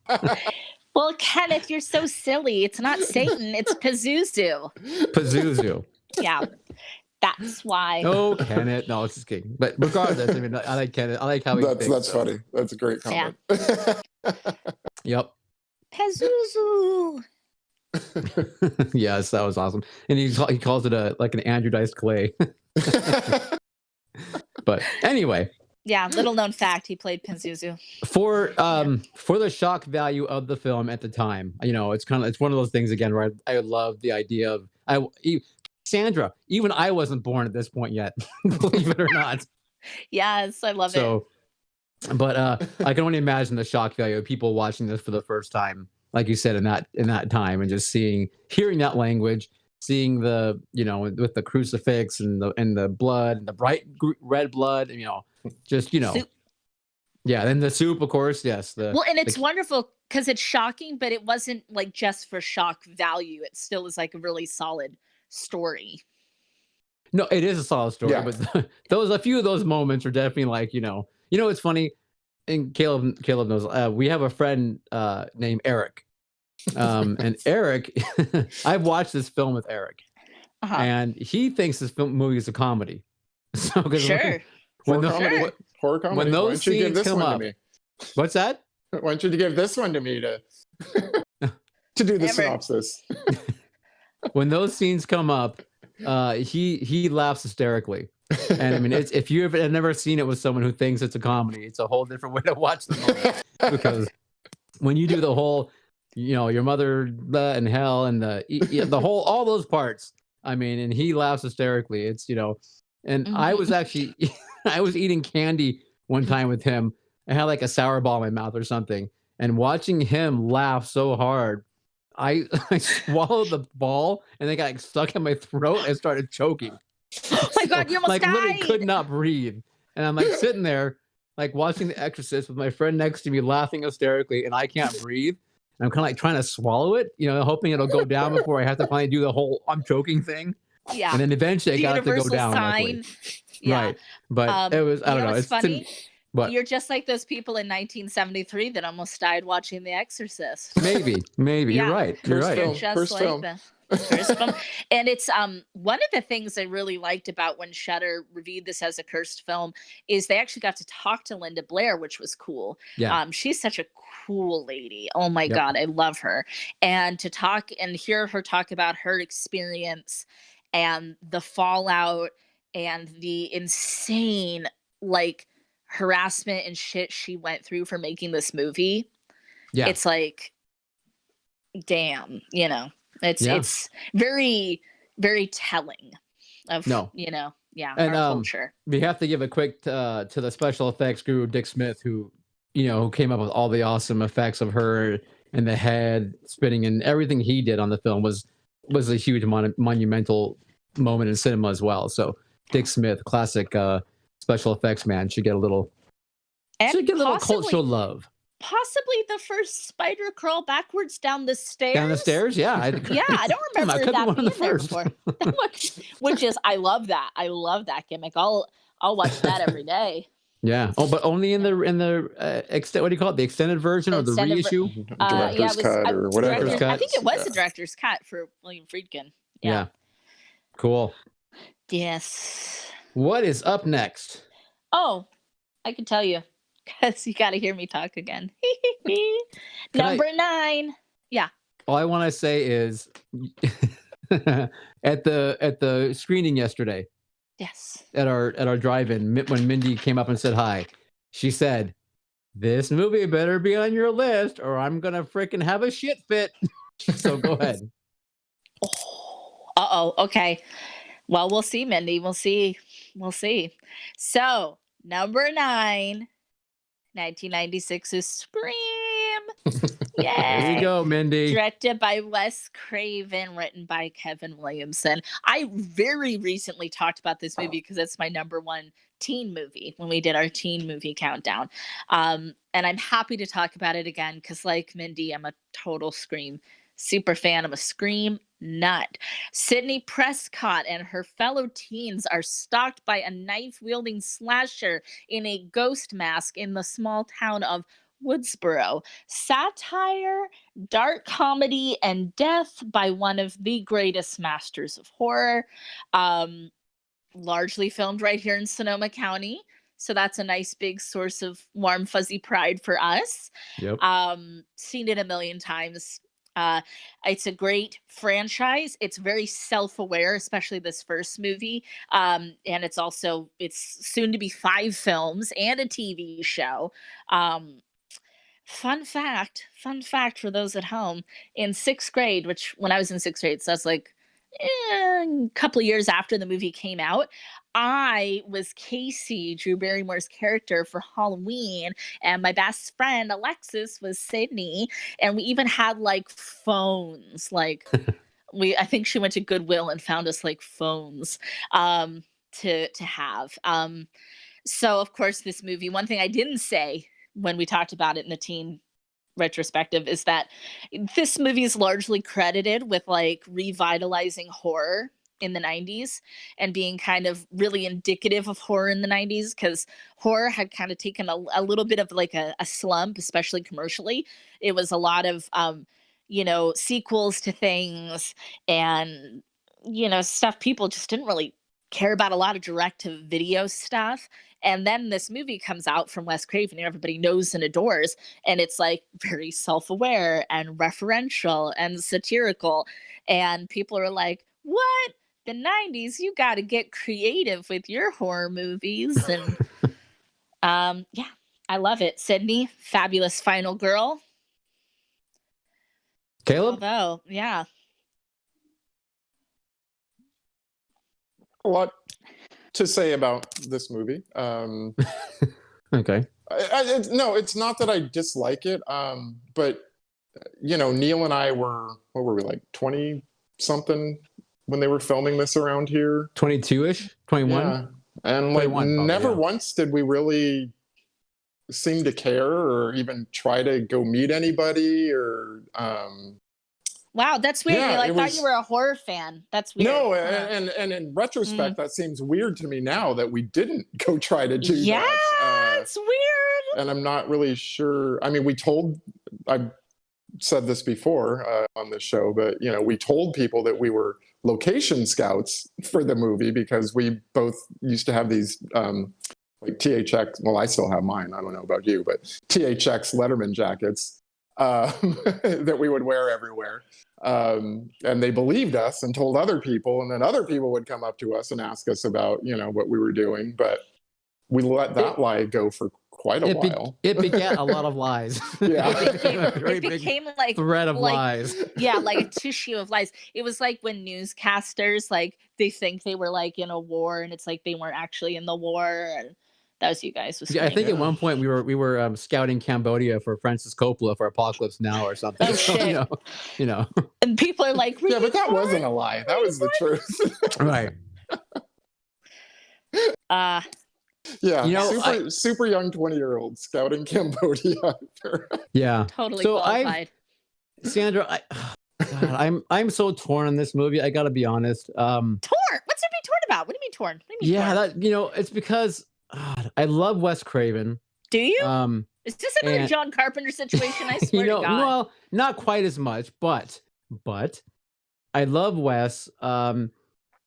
[SPEAKER 2] Well, Kenneth, you're so silly. It's not Satan, it's Pazuzu.
[SPEAKER 3] Pazuzu.
[SPEAKER 2] Yeah. That's why.
[SPEAKER 3] Oh, Kenneth. No, it's just kidding. But regardless, I mean, I like Kenneth. I like how he thinks.
[SPEAKER 1] That's funny. That's a great comment.
[SPEAKER 2] Yeah.
[SPEAKER 3] Yep.
[SPEAKER 2] Pazuzu.
[SPEAKER 3] Yes, that was awesome. And he calls it an anodized clay. But anyway.
[SPEAKER 2] Yeah, little known fact, he played Pazuzu.
[SPEAKER 3] For the shock value of the film at the time, it's one of those things again where I love the idea of Sandra, even I wasn't born at this point yet, believe it or not.
[SPEAKER 2] Yes, I love it.
[SPEAKER 3] But I can only imagine the shock value of people watching this for the first time, like you said, in that time, and just hearing that language, seeing the with the crucifix and the blood and the bright red blood, soup. Yeah, and the soup, of course, yes. And
[SPEAKER 2] it's wonderful because it's shocking, but it wasn't like just for shock value. It still is like a really solid story.
[SPEAKER 3] No, it is a solid story,
[SPEAKER 1] yeah.
[SPEAKER 3] But a few of those moments are definitely like, it's funny, and Caleb knows, we have a friend named Eric. And Eric, I've watched this film with Eric, and he thinks this movie is a comedy. So
[SPEAKER 2] sure.
[SPEAKER 1] Horror comedy.
[SPEAKER 3] When those scenes come up, what's that?
[SPEAKER 1] Why don't you give this one to me to do the synopsis?
[SPEAKER 3] When those scenes come up, he laughs hysterically. And I mean, if you have never seen it with someone who thinks it's a comedy, it's a whole different way to watch the movie. Because when you do the whole, your mother and hell and the whole, all those parts, I mean, and he laughs hysterically. It's, and I was actually, I was eating candy one time with him. I had like a sour ball in my mouth or something. And watching him laugh so hard, I swallowed the ball and it got stuck in my throat and started choking.
[SPEAKER 2] Oh my God, you almost died.
[SPEAKER 3] Literally could not breathe. And I'm like sitting there, like watching The Exorcist with my friend next to me laughing hysterically, and I can't breathe. And I'm kind of like trying to swallow it, hoping it'll go down before I have to finally do the whole I'm choking thing.
[SPEAKER 2] Yeah.
[SPEAKER 3] And then eventually I got it to go down.
[SPEAKER 2] Sign. Yeah.
[SPEAKER 3] Right. But it was, I don't know. It's
[SPEAKER 2] funny. You're just like those people in 1973 that almost died watching The Exorcist.
[SPEAKER 3] Maybe. Yeah. You're right. You're right.
[SPEAKER 2] You're just
[SPEAKER 1] First
[SPEAKER 2] like
[SPEAKER 1] film.
[SPEAKER 2] First film. And it's one of the things I really liked about when Shudder reviewed this as a cursed film is they actually got to talk to Linda Blair, which was cool.
[SPEAKER 3] Yeah.
[SPEAKER 2] She's such a cool lady. Oh my God, I love her. And to talk and hear her talk about her experience and the fallout and the insane harassment and shit she went through for making this movie. Yeah. It's like, damn, it's very, very telling of, and, our culture.
[SPEAKER 3] We have to give a quick to the special effects guru, Dick Smith, who came up with all the awesome effects of her and the head spinning, and everything he did on the film was a huge monumental moment in cinema as well. So Dick Smith, classic special effects man, should get a little
[SPEAKER 2] And
[SPEAKER 3] Should get a little
[SPEAKER 2] possibly,
[SPEAKER 3] cultural love.
[SPEAKER 2] possibly the first spider crawl backwards down the stairs.
[SPEAKER 3] Down the stairs, yeah.
[SPEAKER 2] Yeah, I don't remember
[SPEAKER 3] Could be
[SPEAKER 2] that
[SPEAKER 3] one of
[SPEAKER 2] being
[SPEAKER 3] the
[SPEAKER 2] there
[SPEAKER 3] first.
[SPEAKER 2] before. Which is, I love that. I love that gimmick. I'll watch that every day.
[SPEAKER 3] Yeah. Oh, but only in the extent. What do you call it? The extended version or the
[SPEAKER 2] Extended
[SPEAKER 3] reissue?
[SPEAKER 2] yeah,
[SPEAKER 1] Director's
[SPEAKER 2] it was
[SPEAKER 1] cut or whatever.
[SPEAKER 3] Director's
[SPEAKER 1] that
[SPEAKER 2] I think
[SPEAKER 1] was.
[SPEAKER 2] it was
[SPEAKER 1] Yeah.
[SPEAKER 2] the director's cut for William Friedkin.
[SPEAKER 3] Yeah.
[SPEAKER 2] Yeah.
[SPEAKER 3] Cool.
[SPEAKER 2] Yes.
[SPEAKER 3] What is up next?
[SPEAKER 2] Oh, I can tell you because you got to hear me talk again. Number 9. Yeah.
[SPEAKER 3] All I want to say is at the screening yesterday.
[SPEAKER 2] Yes.
[SPEAKER 3] At our drive-in, when Mindy came up and said hi, she said, "This movie better be on your list, or I'm gonna freaking have a shit fit." So go ahead.
[SPEAKER 2] Okay. Well, we'll see, Mindy. We'll see. So, number 9, 1996 is Scream. Yay!
[SPEAKER 3] There you go, Mindy.
[SPEAKER 2] Directed by Wes Craven, written by Kevin Williamson. I very recently talked about this movie because it's my number 1 teen movie when we did our teen movie countdown. And I'm happy to talk about it again because, like Mindy, I'm a total Scream super fan. I'm a Scream nut. Sydney Prescott and her fellow teens are stalked by a knife-wielding slasher in a ghost mask in the small town of Woodsboro. Satire, dark comedy, and death by one of the greatest masters of horror. Largely filmed right here in Sonoma County. So that's a nice big source of warm, fuzzy pride for us.
[SPEAKER 3] Yep.
[SPEAKER 2] Seen it a million times. It's a great franchise. It's very self-aware, especially this first movie. And it's soon to be 5 films and a TV show. Fun fact for those at home, in 6th grade, which when I was in 6th grade, so that's like a couple of years after the movie came out, I was Casey, Drew Barrymore's character, for Halloween, and my best friend Alexis was Sydney, and we even had like phones. Like I think she went to Goodwill and found us like phones to have. So of course this movie, one thing I didn't say when we talked about it in the teen retrospective is that this movie is largely credited with like revitalizing horror in the 90s and being kind of really indicative of horror in the 90s, because horror had kind of taken a little bit of like a slump, especially commercially. It was a lot of sequels to things and stuff people just didn't really care about, a lot of direct to video stuff. And then this movie comes out from Wes Craven and everybody knows and adores, and it's like very self-aware and referential and satirical, and people are like, what? The 90s, you got to get creative with your horror movies. And yeah, I love it. Sydney, fabulous final girl.
[SPEAKER 3] Caleb?
[SPEAKER 2] Although, yeah.
[SPEAKER 1] A lot to say about this movie.
[SPEAKER 3] Okay.
[SPEAKER 1] No, it's not that I dislike it, but Neil and I were, what were we, like 20 something when they were filming this around here?
[SPEAKER 3] 22-ish, 21.
[SPEAKER 1] Yeah. And like
[SPEAKER 3] 21
[SPEAKER 1] never
[SPEAKER 3] probably, yeah.
[SPEAKER 1] once did we really seem to care or even try to go meet anybody or
[SPEAKER 2] Wow, that's weird.
[SPEAKER 1] Yeah,
[SPEAKER 2] Neil. I
[SPEAKER 1] it
[SPEAKER 2] thought
[SPEAKER 1] was-
[SPEAKER 2] you were a horror fan. That's weird.
[SPEAKER 1] No,
[SPEAKER 2] Huh.
[SPEAKER 1] and in retrospect, that seems weird to me now that we didn't go try to do
[SPEAKER 2] Yeah,
[SPEAKER 1] that.
[SPEAKER 2] it's weird.
[SPEAKER 1] And I'm not really sure. I mean, I've said this before on this show, but we told people that we were location scouts for the movie because we both used to have these like THX. Well, I still have mine. I don't know about you, but THX Letterman jackets that we would wear everywhere. And they believed us and told other people, and then other people would come up to us and ask us about what we were doing, but we let that lie go for quite a while.
[SPEAKER 3] It begat a lot of lies.
[SPEAKER 1] Yeah.
[SPEAKER 2] It became like
[SPEAKER 3] thread of lies.
[SPEAKER 2] Yeah, like a tissue of lies. It was like when newscasters, like, they think they were like in a war, and it's like they weren't actually in the war. And that was you guys.
[SPEAKER 3] Yeah, I think at one point we were scouting Cambodia for Francis Coppola for Apocalypse Now or something.
[SPEAKER 2] Oh, shit.
[SPEAKER 3] And
[SPEAKER 2] people are like,
[SPEAKER 1] Yeah, but that wasn't a lie. That was the truth.
[SPEAKER 3] Right.
[SPEAKER 1] Yeah,
[SPEAKER 3] You know,
[SPEAKER 1] super young 20-year-old scouting Cambodia.
[SPEAKER 3] yeah.
[SPEAKER 2] Totally
[SPEAKER 3] So
[SPEAKER 2] qualified.
[SPEAKER 3] Sandra, God, I'm so torn on this movie. I got to be honest.
[SPEAKER 2] Torn? What's there to be torn about? What do you mean torn? What do you mean
[SPEAKER 3] Yeah,
[SPEAKER 2] torn?
[SPEAKER 3] that it's because I love Wes Craven.
[SPEAKER 2] Do you?
[SPEAKER 3] Um,
[SPEAKER 2] Is this another
[SPEAKER 3] and
[SPEAKER 2] John Carpenter situation? I swear to God.
[SPEAKER 3] well, not quite as much, but I love Wes.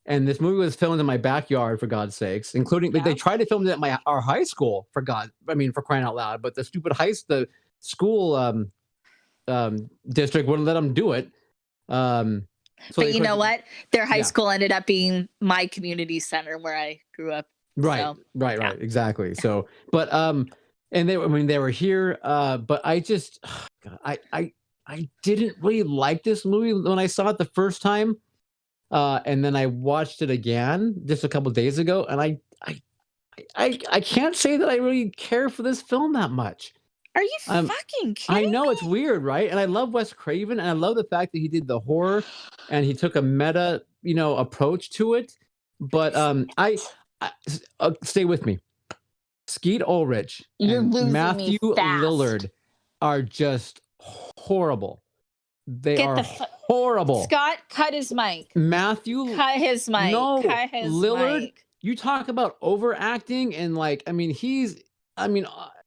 [SPEAKER 3] And this movie was filmed in my backyard, for God's sakes, including
[SPEAKER 2] Yeah.
[SPEAKER 3] they tried to film it at our high school, for crying out loud. But the stupid the school district wouldn't let them do it. So
[SPEAKER 2] But you know what? Their high
[SPEAKER 3] Yeah.
[SPEAKER 2] school ended up being my community center where I grew up.
[SPEAKER 3] Right,
[SPEAKER 2] So,
[SPEAKER 3] right,
[SPEAKER 2] yeah.
[SPEAKER 3] right, exactly. So, but and they were here. But I just, God, I didn't really like this movie when I saw it the first time. And then I watched it again just a couple days ago, and I can't say that I really care for this film that much.
[SPEAKER 2] Are you
[SPEAKER 3] Um,
[SPEAKER 2] fucking kidding
[SPEAKER 3] I know
[SPEAKER 2] me?
[SPEAKER 3] it's weird, right? And I love Wes Craven, and I love the fact that he did the horror, and he took a meta, approach to it. But stay with me. Skeet Ulrich
[SPEAKER 2] You're
[SPEAKER 3] and
[SPEAKER 2] losing me
[SPEAKER 3] Matthew
[SPEAKER 2] fast.
[SPEAKER 3] Lillard are just horrible. They
[SPEAKER 2] Get
[SPEAKER 3] are
[SPEAKER 2] the
[SPEAKER 3] horrible.
[SPEAKER 2] Scott, cut his mic.
[SPEAKER 3] Matthew,
[SPEAKER 2] Cut his mic.
[SPEAKER 3] no,
[SPEAKER 2] Cut his
[SPEAKER 3] Lillard.
[SPEAKER 2] mic.
[SPEAKER 3] You talk about overacting and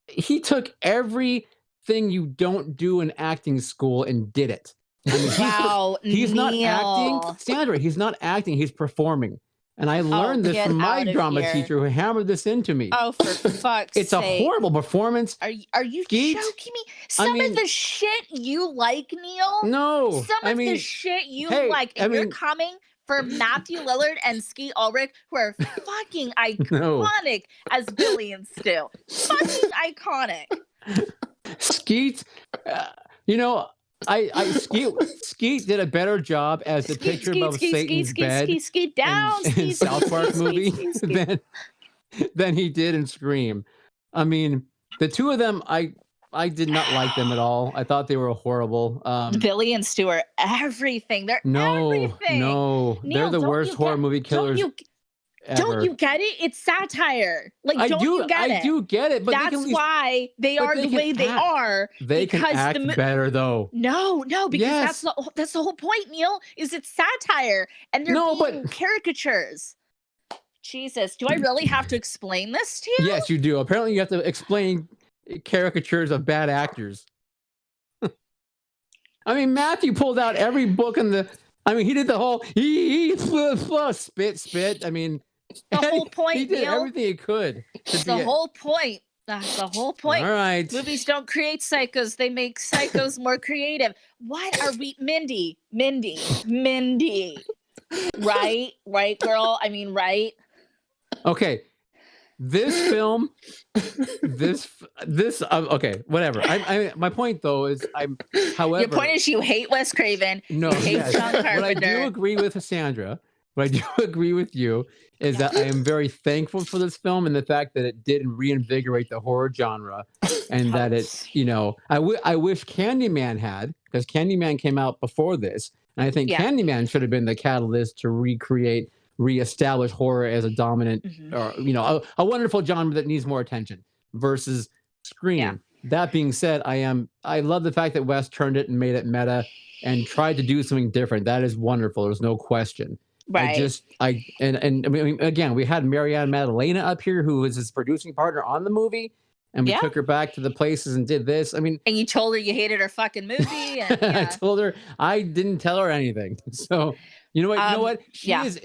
[SPEAKER 3] he took everything you don't do in acting school and did it. I mean,
[SPEAKER 2] Wow,
[SPEAKER 3] he's not
[SPEAKER 2] Neil.
[SPEAKER 3] acting, Sandra. He's not acting. He's performing. And I learned this
[SPEAKER 2] get
[SPEAKER 3] from my
[SPEAKER 2] out of
[SPEAKER 3] drama
[SPEAKER 2] here.
[SPEAKER 3] teacher who hammered this into me.
[SPEAKER 2] Oh, for fuck's
[SPEAKER 3] It's a
[SPEAKER 2] sake.
[SPEAKER 3] horrible performance.
[SPEAKER 2] Are you
[SPEAKER 3] Skeet?
[SPEAKER 2] joking me? Some of the shit you like, Neil.
[SPEAKER 3] No,
[SPEAKER 2] Some of the shit you
[SPEAKER 3] hey,
[SPEAKER 2] like, and you're coming for Matthew Lillard and Skeet Ulrich, who are fucking iconic as Billy and Stu. Fucking iconic.
[SPEAKER 3] Skeet, Skeet did a better job as the picture above Satan's bed in South Park movie than he did in Scream. I mean, the two of them, I did not like them at all. I thought they were horrible.
[SPEAKER 2] Billy and Stu are everything. They're everything.
[SPEAKER 3] No,
[SPEAKER 2] Neil,
[SPEAKER 3] they're the worst horror movie killers.
[SPEAKER 2] Don't you get it? It's satire. Like,
[SPEAKER 3] I
[SPEAKER 2] you get it?
[SPEAKER 3] I do get it, but
[SPEAKER 2] that's why they are the way they are.
[SPEAKER 3] They can act better, though.
[SPEAKER 2] No, because that's the whole point, Neil. Is it's satire and they're being caricatures. Jesus, do I really have to explain this to you?
[SPEAKER 3] Yes, you do. Apparently, you have to explain caricatures of bad actors. I mean, Matthew pulled out every book in the. I mean, he did the whole spit. I mean,
[SPEAKER 2] the whole point.
[SPEAKER 3] He did
[SPEAKER 2] Neil.
[SPEAKER 3] everything he could.
[SPEAKER 2] The whole point. That's the whole point.
[SPEAKER 3] All right.
[SPEAKER 2] Movies don't create psychos; they make psychos more creative. What are we, Mindy? Right, girl. I mean, right.
[SPEAKER 3] Okay. This film, okay, whatever. My point though is however.
[SPEAKER 2] Your point is you hate Wes Craven.
[SPEAKER 3] No,
[SPEAKER 2] you hate John Carpenter.
[SPEAKER 3] What I do agree with Sandra, what I do agree with you is that I am very thankful for this film and the fact that it did reinvigorate the horror genre, and that it, I wish Candyman had, because Candyman came out before this, and I think Candyman should have been the catalyst to reestablish horror as a dominant, a wonderful genre that needs more attention versus Scream. Yeah. That being said, I love the fact that Wes turned it and made it meta and tried to do something different. That is wonderful. There's no question.
[SPEAKER 2] Right.
[SPEAKER 3] I mean, again, we had Marianne Madalena up here, who was his producing partner on the movie, and we took her back to the places and did this. I mean,
[SPEAKER 2] and you told her you hated her fucking movie. And,
[SPEAKER 3] I told her I didn't tell her anything. So you know what? She is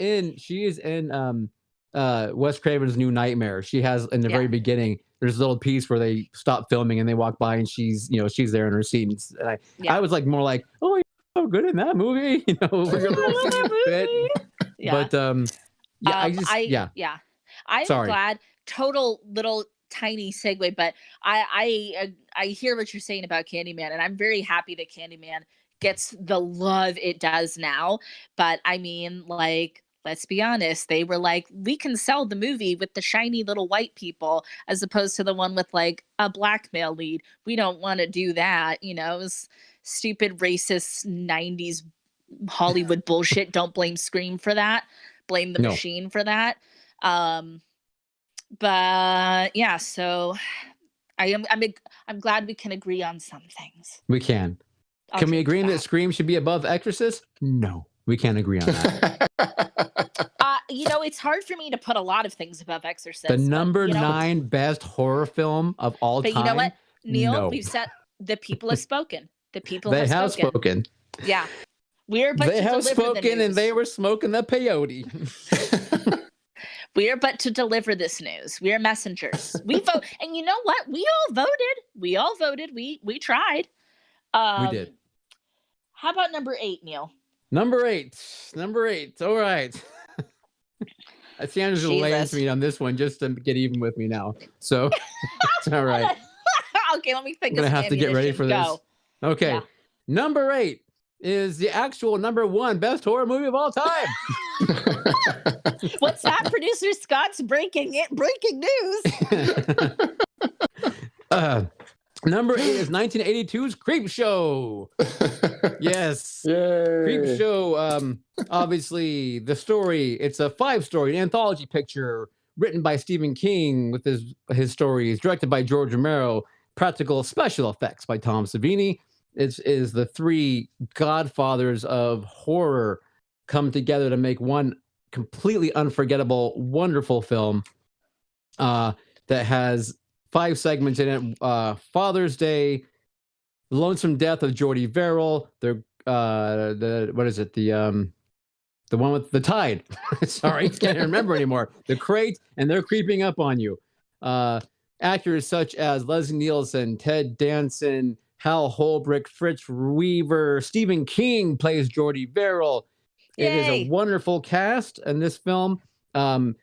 [SPEAKER 3] in Wes Craven's New Nightmare. She has in the very beginning. There's a little piece where they stop filming and they walk by and she's there in her seat. And I was like more like, oh, you're so good in that movie, bit. Yeah. But
[SPEAKER 2] I'm glad. Total little tiny segue, but I hear what you're saying about Candyman, and I'm very happy that Candyman gets the love it does now. But I mean, like, let's be honest, they were like, we can sell the movie with the shiny little white people as opposed to the one with like a black male lead. We don't want to do that. It was stupid racist 90s Hollywood bullshit. Don't blame Scream for that. Blame the machine for that. But yeah, so I'm glad we can agree on some things.
[SPEAKER 3] We can.
[SPEAKER 2] I'll
[SPEAKER 3] Can we
[SPEAKER 2] change
[SPEAKER 3] agree that Scream should be above Exorcist? No, we can't agree on that.
[SPEAKER 2] It's hard for me to put a lot of things above Exorcist.
[SPEAKER 3] The number
[SPEAKER 2] but,
[SPEAKER 3] 9 best horror film of all
[SPEAKER 2] But
[SPEAKER 3] time.
[SPEAKER 2] you know what, Neil?
[SPEAKER 3] No.
[SPEAKER 2] We've said the people have spoken. The people
[SPEAKER 3] They
[SPEAKER 2] have
[SPEAKER 3] have
[SPEAKER 2] spoken. Yeah. We're but
[SPEAKER 3] They
[SPEAKER 2] to
[SPEAKER 3] have
[SPEAKER 2] deliver the
[SPEAKER 3] spoken,
[SPEAKER 2] news.
[SPEAKER 3] and they were smoking the peyote.
[SPEAKER 2] We are but to deliver this news. We are messengers. We vote, and you know what? We all voted. We tried.
[SPEAKER 3] We did.
[SPEAKER 2] How about number 8, Neil?
[SPEAKER 3] Number eight. All right. I see Angela laying to me on this one just to get even with me now. So it's all right.
[SPEAKER 2] Okay, let me think.
[SPEAKER 3] I'm gonna have to get ready for this. Okay.
[SPEAKER 2] Yeah.
[SPEAKER 3] Number 8 is the actual number 1 best horror movie of all time.
[SPEAKER 2] What's that? Producer Scott's breaking news.
[SPEAKER 3] Number 8 is 1982's Creep Show. Yes.
[SPEAKER 1] Yay.
[SPEAKER 3] Creep Show. Obviously, the story, it's a 5-story anthology picture written by Stephen King with his stories, directed by George Romero, practical special effects by Tom Savini. It is the 3 godfathers of horror come together to make one completely unforgettable, wonderful film that has 5 segments in it. Father's Day, The Lonesome Death of Jordy Verrill, the what is it? The one with the tide. Sorry, can't remember anymore. The Crate, and They're Creeping Up on You. Actors such as Leslie Nielsen, Ted Danson, Hal Holbrook, Fritz Weaver, Stephen King plays Jordy Verrill.
[SPEAKER 2] Yay.
[SPEAKER 3] It is a wonderful cast in this film. The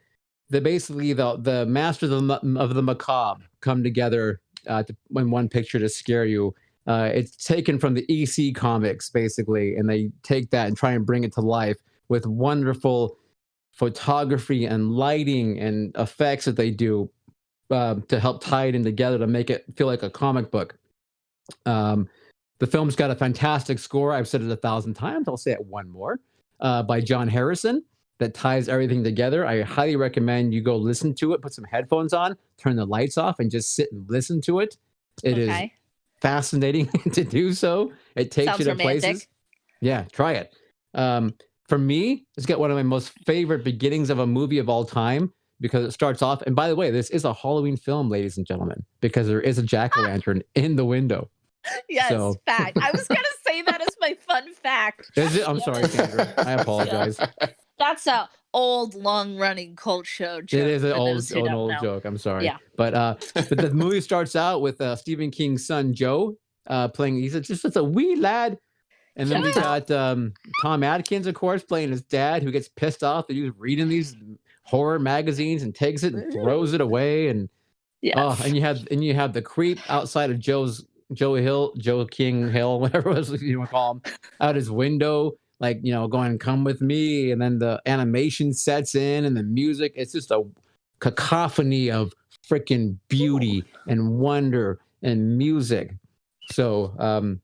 [SPEAKER 3] masters of the macabre come together in one picture to scare you. It's taken from the EC comics, basically, and they take that and try and bring it to life with wonderful photography and lighting and effects that they do to help tie it in together to make it feel like a comic book. The film's got a fantastic score. I've said it 1,000 times. I'll say it one more. By John Harrison, that ties everything together. I highly recommend you go listen to it, put some headphones on, turn the lights off, and just sit and listen to it. It is fascinating to do so. It takes you to places. Yeah, try it. For me, it's got one of my most favorite beginnings of a movie of all time because it starts off, and by the way, this is a Halloween film, ladies and gentlemen, because there is a jack-o'-lantern in the window.
[SPEAKER 2] Yes, fact. I was going to say that as my fun fact.
[SPEAKER 3] Is it? I'm sorry, Sandra. I apologize.
[SPEAKER 2] That's a old, long-running cult show joke.
[SPEAKER 3] It is an old joke. I'm sorry.
[SPEAKER 2] Yeah.
[SPEAKER 3] But the movie starts out with Stephen King's son, Joe, playing. He's just a wee lad. And then we got Tom Atkins, of course, playing his dad, who gets pissed off that he's reading these horror magazines and takes it and throws it away. And and you have the creep outside of Joe King Hill, whatever it was you want to call him, out his window, like, going, come with me. And then the animation sets in and the music. It's just a cacophony of freaking beauty and wonder and music. So,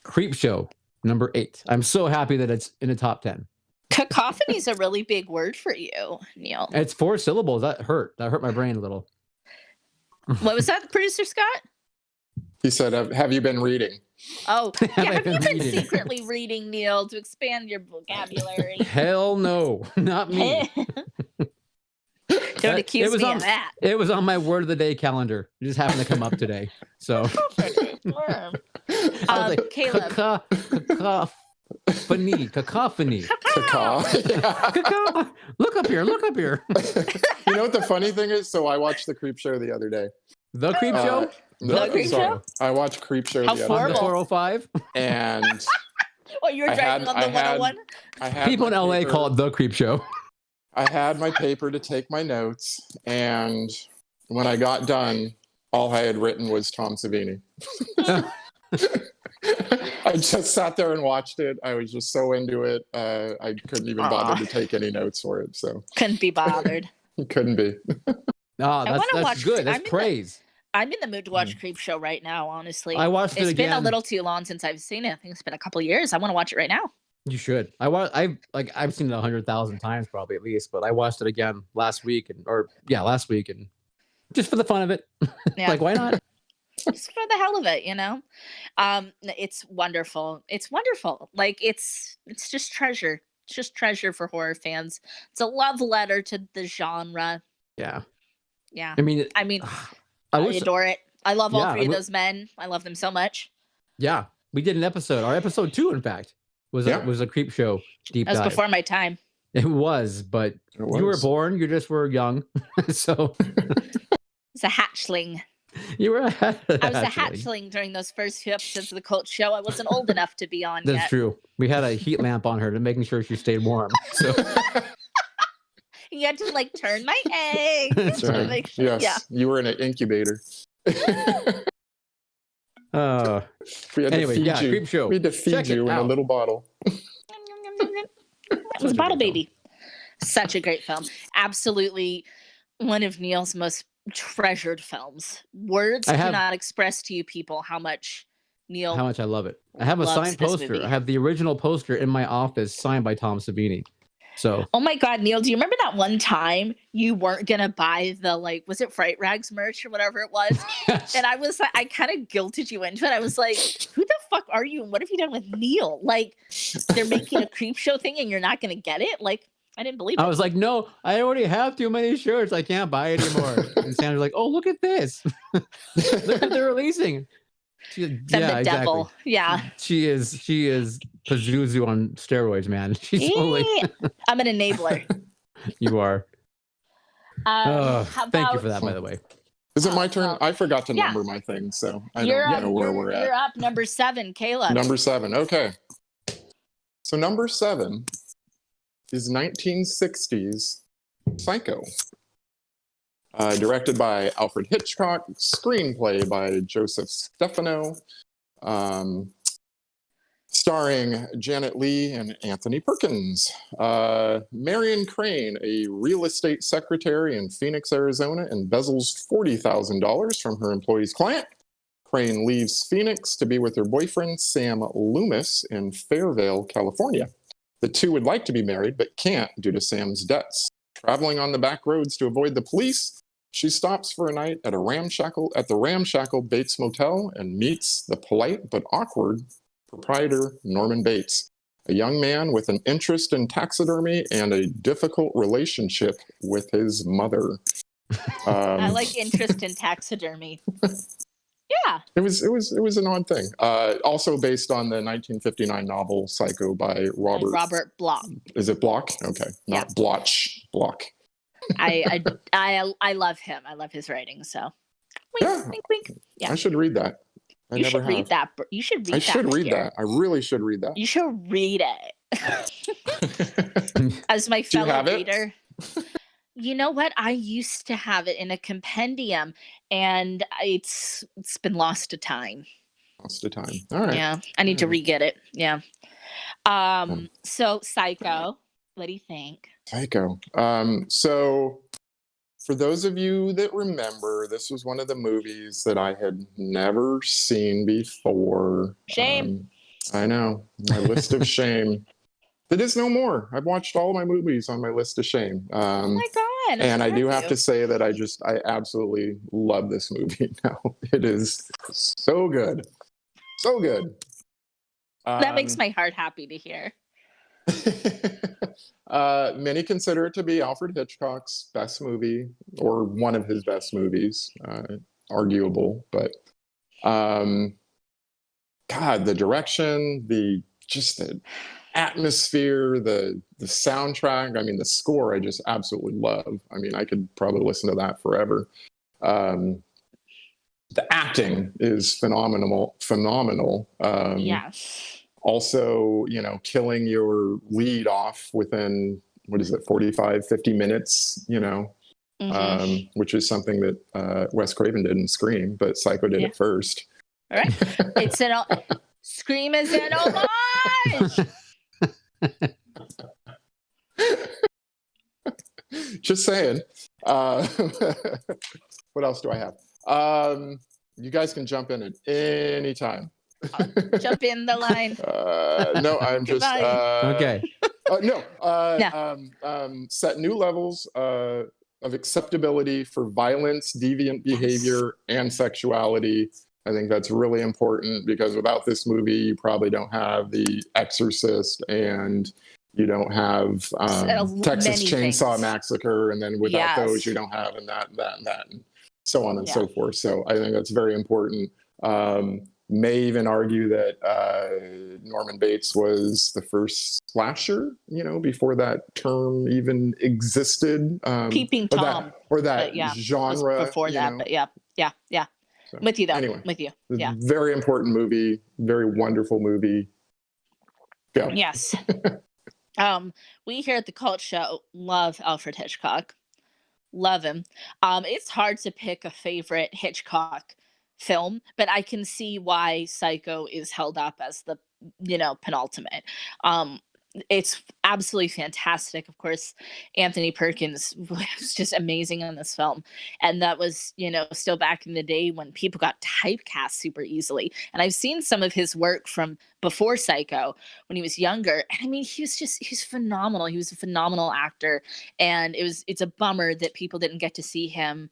[SPEAKER 3] Creep Show, number 8. I'm so happy that it's in the top 10.
[SPEAKER 2] Cacophony is a really big word for you, Neil.
[SPEAKER 3] It's 4 syllables. That hurt my brain a little.
[SPEAKER 2] What was that, Producer Scott?
[SPEAKER 1] He said, have you been reading?
[SPEAKER 2] Oh, yeah. Have you been secretly reading, Neil, to expand your vocabulary?
[SPEAKER 3] Hell no, not me.
[SPEAKER 2] Don't accuse me of that.
[SPEAKER 3] It was on my word of the day calendar. It just happened to come up today. So,
[SPEAKER 2] Caleb.
[SPEAKER 3] Cacophony.
[SPEAKER 1] Caca.
[SPEAKER 3] Look up here.
[SPEAKER 1] You know what the funny thing is? So I watched the Creep Show the other day.
[SPEAKER 3] The Creep Show?
[SPEAKER 2] The Creep Show?
[SPEAKER 1] I watched Creep Show the other day.
[SPEAKER 3] The 405?
[SPEAKER 1] And
[SPEAKER 2] well, you were driving on the 101?
[SPEAKER 3] People in LA call it The Creep Show.
[SPEAKER 1] I had my paper to take my notes, and when I got done, all I had written was Tom Savini. I just sat there and watched it. I was just so into it. I couldn't even bother to take any notes for it. So
[SPEAKER 2] couldn't be bothered.
[SPEAKER 1] Couldn't be.
[SPEAKER 3] That's good. That's praise.
[SPEAKER 2] I'm in the mood to watch Creep Show right now, honestly.
[SPEAKER 3] I watched it again.
[SPEAKER 2] It's been a little too long since I've seen it. I think it's been a couple of years. I want to watch it right now.
[SPEAKER 3] You should. I've seen it 100,000 times probably at least, but I watched it again last week last week and just for the fun of it.
[SPEAKER 2] Yeah.
[SPEAKER 3] Like why not?
[SPEAKER 2] Just for the hell of it, you know. It's wonderful. It's wonderful. Like it's just treasure. It's just treasure for horror fans. It's a love letter to the genre.
[SPEAKER 3] Yeah.
[SPEAKER 2] Yeah.
[SPEAKER 3] I mean,
[SPEAKER 2] I mean,
[SPEAKER 3] I
[SPEAKER 2] I
[SPEAKER 3] wish.
[SPEAKER 2] adore it. I love all
[SPEAKER 3] Yeah,
[SPEAKER 2] three of those men. I love them so much.
[SPEAKER 3] Yeah, we did an episode. Our episode 2, in fact, was
[SPEAKER 1] Yeah.
[SPEAKER 3] a creep show deep
[SPEAKER 2] That was
[SPEAKER 3] dive.
[SPEAKER 2] before my time.
[SPEAKER 3] It was, but you were born. You just were young, so
[SPEAKER 2] It's a hatchling.
[SPEAKER 3] you were.
[SPEAKER 2] I was a hatchling during those first few episodes of the cult show. I wasn't old enough to be on
[SPEAKER 3] That's
[SPEAKER 2] yet.
[SPEAKER 3] true. We had a heat lamp on her to making sure she stayed warm. So
[SPEAKER 2] You had to like turn my eggs.
[SPEAKER 3] That's right.
[SPEAKER 2] Make sure,
[SPEAKER 1] Yes,
[SPEAKER 2] yeah.
[SPEAKER 1] you were in an incubator.
[SPEAKER 3] we had anyway,
[SPEAKER 1] to feed you.
[SPEAKER 3] creep show.
[SPEAKER 1] We had to feed
[SPEAKER 3] Check it
[SPEAKER 1] you in a
[SPEAKER 3] out.
[SPEAKER 1] little bottle.
[SPEAKER 2] It was a bottle baby. Such a great film. Absolutely one of Neil's most treasured films. Words cannot express to you people how much Neil
[SPEAKER 3] How much I love it. I have a
[SPEAKER 2] loves
[SPEAKER 3] signed
[SPEAKER 2] this
[SPEAKER 3] poster.
[SPEAKER 2] movie.
[SPEAKER 3] I have the original poster in my office signed by Tom Savini. So
[SPEAKER 2] Oh my God, Neil, do you remember that one time you weren't gonna buy the was it Fright Rags merch or whatever it was? And I was like, I kind of guilted you into it. I was like, who the fuck are you? And what have you done with Neil? Like, they're making a creep show thing and you're not gonna get it? Like, I didn't believe it.
[SPEAKER 3] I was like, no, I already have too many shirts. I can't buy it anymore. And Sandra's like, oh, look at this. Look what they're releasing.
[SPEAKER 2] The devil. Yeah.
[SPEAKER 3] She is Pazuzu on steroids, man. She's totally.
[SPEAKER 2] I'm an enabler.
[SPEAKER 3] You are. Thank you for that, by the way.
[SPEAKER 1] Is it my turn? I forgot to number my things, so I don't know where we're at.
[SPEAKER 2] You're up, number 7, Caleb.
[SPEAKER 1] Number 7, okay. So number 7 is 1960s Psycho. Directed by Alfred Hitchcock, screenplay by Joseph Stefano, starring Janet Leigh and Anthony Perkins. Marion Crane, a real estate secretary in Phoenix, Arizona, embezzles $40,000 from her employee's client. Crane leaves Phoenix to be with her boyfriend, Sam Loomis, in Fairvale, California. The two would like to be married, but can't due to Sam's debts. Traveling on the back roads to avoid the police, she stops for a night at the ramshackle Bates Motel and meets the polite but awkward proprietor Norman Bates, a young man with an interest in taxidermy and a difficult relationship with his mother.
[SPEAKER 2] I like interest in taxidermy. Yeah.
[SPEAKER 1] It was an odd thing. Also based on the 1959 novel Psycho by Robert
[SPEAKER 2] Bloch.
[SPEAKER 1] Is it Bloch? Okay, not Bloch. Bloch.
[SPEAKER 2] I love him. I love his writing. So, wink, wink, wink. Yeah.
[SPEAKER 1] I should read that.
[SPEAKER 2] You should read that. You should read that.
[SPEAKER 1] I should read that. I really should read that.
[SPEAKER 2] You should read it. As my fellow reader. You know what? I used to have it in a compendium, and it's been lost to time.
[SPEAKER 1] Lost to time. All right.
[SPEAKER 2] Yeah, I need to re-get it. Yeah. So Psycho. What do you think?
[SPEAKER 1] Psycho. So for those of you that remember, this was one of the movies that I had never seen before.
[SPEAKER 2] Shame.
[SPEAKER 1] I know. My list of shame. It is no more. I've watched all my movies on my list of shame.
[SPEAKER 2] Oh my God.
[SPEAKER 1] And I do have to say that I absolutely love this movie now. It is so good. So good.
[SPEAKER 2] That makes my heart happy to hear.
[SPEAKER 1] Many consider it to be Alfred Hitchcock's best movie, or one of his best movies, arguable, but God, the direction, the atmosphere, the soundtrack, I mean, the score I just absolutely love. I mean, I could probably listen to that forever. The acting is phenomenal.
[SPEAKER 2] Yes.
[SPEAKER 1] Also, killing your lead off within, 45, 50 minutes, which is something that Wes Craven did in Scream, but Psycho did it first.
[SPEAKER 2] All right. Scream is an homage.
[SPEAKER 1] Just saying. What else do I have? You guys can jump in at any time.
[SPEAKER 2] Jump in the line.
[SPEAKER 1] No, I'm just
[SPEAKER 2] Goodbye.
[SPEAKER 3] Okay.
[SPEAKER 1] no.
[SPEAKER 2] Yeah.
[SPEAKER 1] Set new levels of acceptability for violence, deviant behavior, and sexuality. I think that's really important because without this movie, you probably don't have The Exorcist and you don't have Texas
[SPEAKER 2] many
[SPEAKER 1] Chainsaw
[SPEAKER 2] things.
[SPEAKER 1] Massacre, and then without those,
[SPEAKER 2] Yes.
[SPEAKER 1] you don't have and that, and that, and that, and so on and
[SPEAKER 2] Yeah.
[SPEAKER 1] so forth. So I think that's very important. May even argue that Norman Bates was the first slasher, before that term even existed.
[SPEAKER 2] Peeping Tom.
[SPEAKER 1] Or that
[SPEAKER 2] But yeah,
[SPEAKER 1] genre.
[SPEAKER 2] was before that, but yeah.
[SPEAKER 1] So,
[SPEAKER 2] With you though.
[SPEAKER 1] anyway,
[SPEAKER 2] With you. Yeah.
[SPEAKER 1] very important movie, very wonderful movie. Go.
[SPEAKER 2] Yes. We here at the Cult Show love Alfred Hitchcock. Love him. It's hard to pick a favorite Hitchcock film, but I can see why Psycho is held up as the, penultimate. It's absolutely fantastic. Of course, Anthony Perkins was just amazing in this film. And that was, still back in the day when people got typecast super easily. And I've seen some of his work from before Psycho when he was younger. And I mean, he's phenomenal. He was a phenomenal actor. And it's a bummer that people didn't get to see him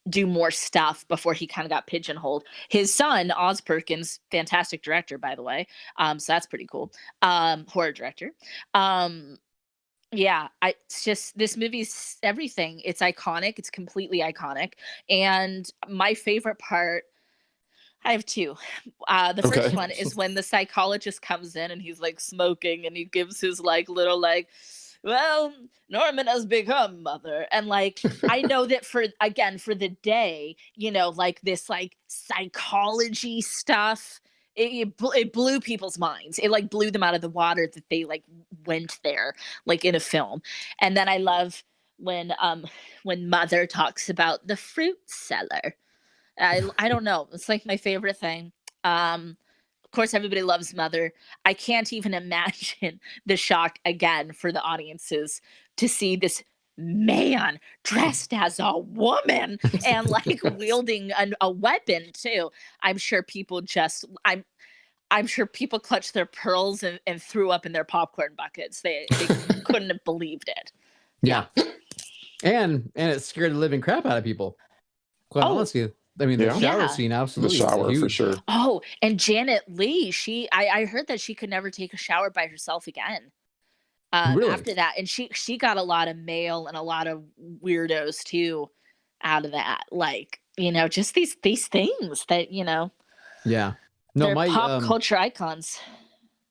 [SPEAKER 2] do more stuff before he kind of got pigeonholed. His son, Oz Perkins, fantastic director, by the way. So that's pretty cool. Horror director. It's just, this movie's everything. It's iconic. It's completely iconic. And my favorite part, I have two. The
[SPEAKER 1] Okay.
[SPEAKER 2] first one is when the psychologist comes in and he's like smoking and he gives his little well, Norman has become mother. And I know that for the day, this psychology stuff, it blew people's minds. It blew them out of the water that they went there in a film. And then I love when Mother talks about the fruit cellar. I don't know. It's my favorite thing. Of course, everybody loves Mother. I can't even imagine the shock again for the audiences to see this man dressed as a woman and wielding a weapon too. I'm sure people clutched their pearls and threw up in their popcorn buckets. They couldn't have believed it.
[SPEAKER 3] Yeah. And it scared the living crap out of people. Quite honestly. I mean, the shower scene, absolutely.
[SPEAKER 1] The shower, for sure.
[SPEAKER 2] Oh, and Janet Leigh, I heard that she could never take a shower by herself again.
[SPEAKER 3] Really?
[SPEAKER 2] After that, and she got a lot of mail and a lot of weirdos too out of that. Just these things that
[SPEAKER 3] Yeah. No,
[SPEAKER 2] they're
[SPEAKER 3] my
[SPEAKER 2] pop culture icons.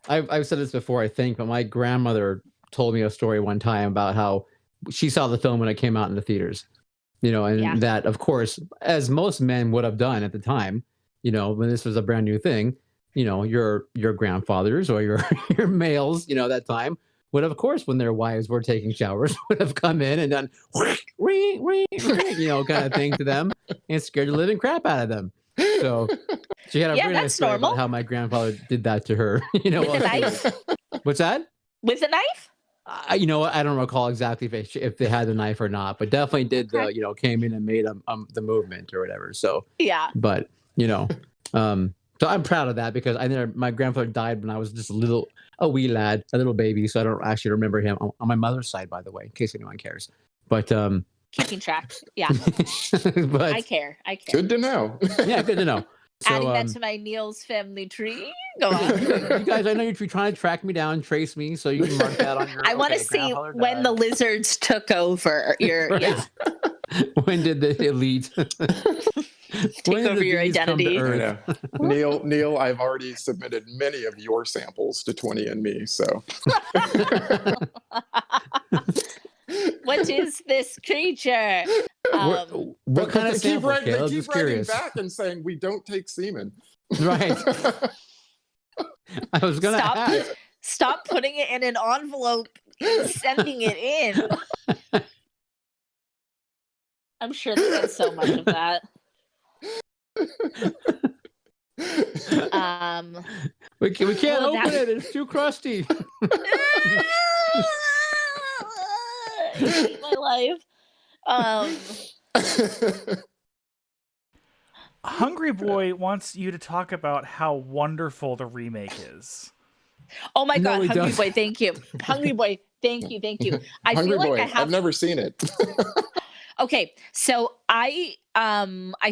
[SPEAKER 3] I've said this before, I think, but my grandmother told me a story one time about how she saw the film when it came out in the theaters. And that, of course, as most men would have done at the time, when this was a brand new thing, your grandfathers or your males, that time would, of course, when their wives were taking showers, would have come in and done, kind of thing to them and scared the living crap out of them. So she had a very nice story about how my grandfather did that to her.
[SPEAKER 2] With a knife?
[SPEAKER 3] What's that?
[SPEAKER 2] With a knife?
[SPEAKER 3] I don't recall exactly if they had the knife or not, but definitely did came in and made the movement or whatever. So
[SPEAKER 2] yeah.
[SPEAKER 3] But so I'm proud of that because my grandfather died when I was just a wee lad, a little baby. So I don't actually remember him on my mother's side, by the way, in case anyone cares. But
[SPEAKER 2] keeping track, yeah.
[SPEAKER 3] But
[SPEAKER 2] I care.
[SPEAKER 1] Good to know.
[SPEAKER 3] Yeah, good to know. So,
[SPEAKER 2] adding that to my Neil's family tree. Go on.
[SPEAKER 3] You guys, I know you're trying to track me down, trace me, so you can mark that on your.
[SPEAKER 2] I want to see when the lizards took over your.
[SPEAKER 3] Right.
[SPEAKER 2] Yeah.
[SPEAKER 3] When did the elite
[SPEAKER 2] take over your identity?
[SPEAKER 1] Neil, I've already submitted many of your samples to 23andMe, so.
[SPEAKER 2] What is this creature?
[SPEAKER 3] What kind of sample?
[SPEAKER 1] They keep writing back and saying we don't take semen.
[SPEAKER 3] Right. I was gonna ask.
[SPEAKER 2] Stop putting it in an envelope and sending it in. I'm sure there's so much of that.
[SPEAKER 3] We can't open it. It's too crusty.
[SPEAKER 2] I hate my life.
[SPEAKER 4] Hungry Boy wants you to talk about how wonderful the remake is.
[SPEAKER 2] Oh my
[SPEAKER 3] No,
[SPEAKER 2] God,
[SPEAKER 3] he
[SPEAKER 2] Hungry
[SPEAKER 3] doesn't.
[SPEAKER 2] Boy, thank you. Hungry Boy, thank you, thank you. I
[SPEAKER 1] Hungry
[SPEAKER 2] feel like
[SPEAKER 1] Boy.
[SPEAKER 2] I
[SPEAKER 1] I've
[SPEAKER 2] have.
[SPEAKER 1] never seen it.
[SPEAKER 2] Okay, so I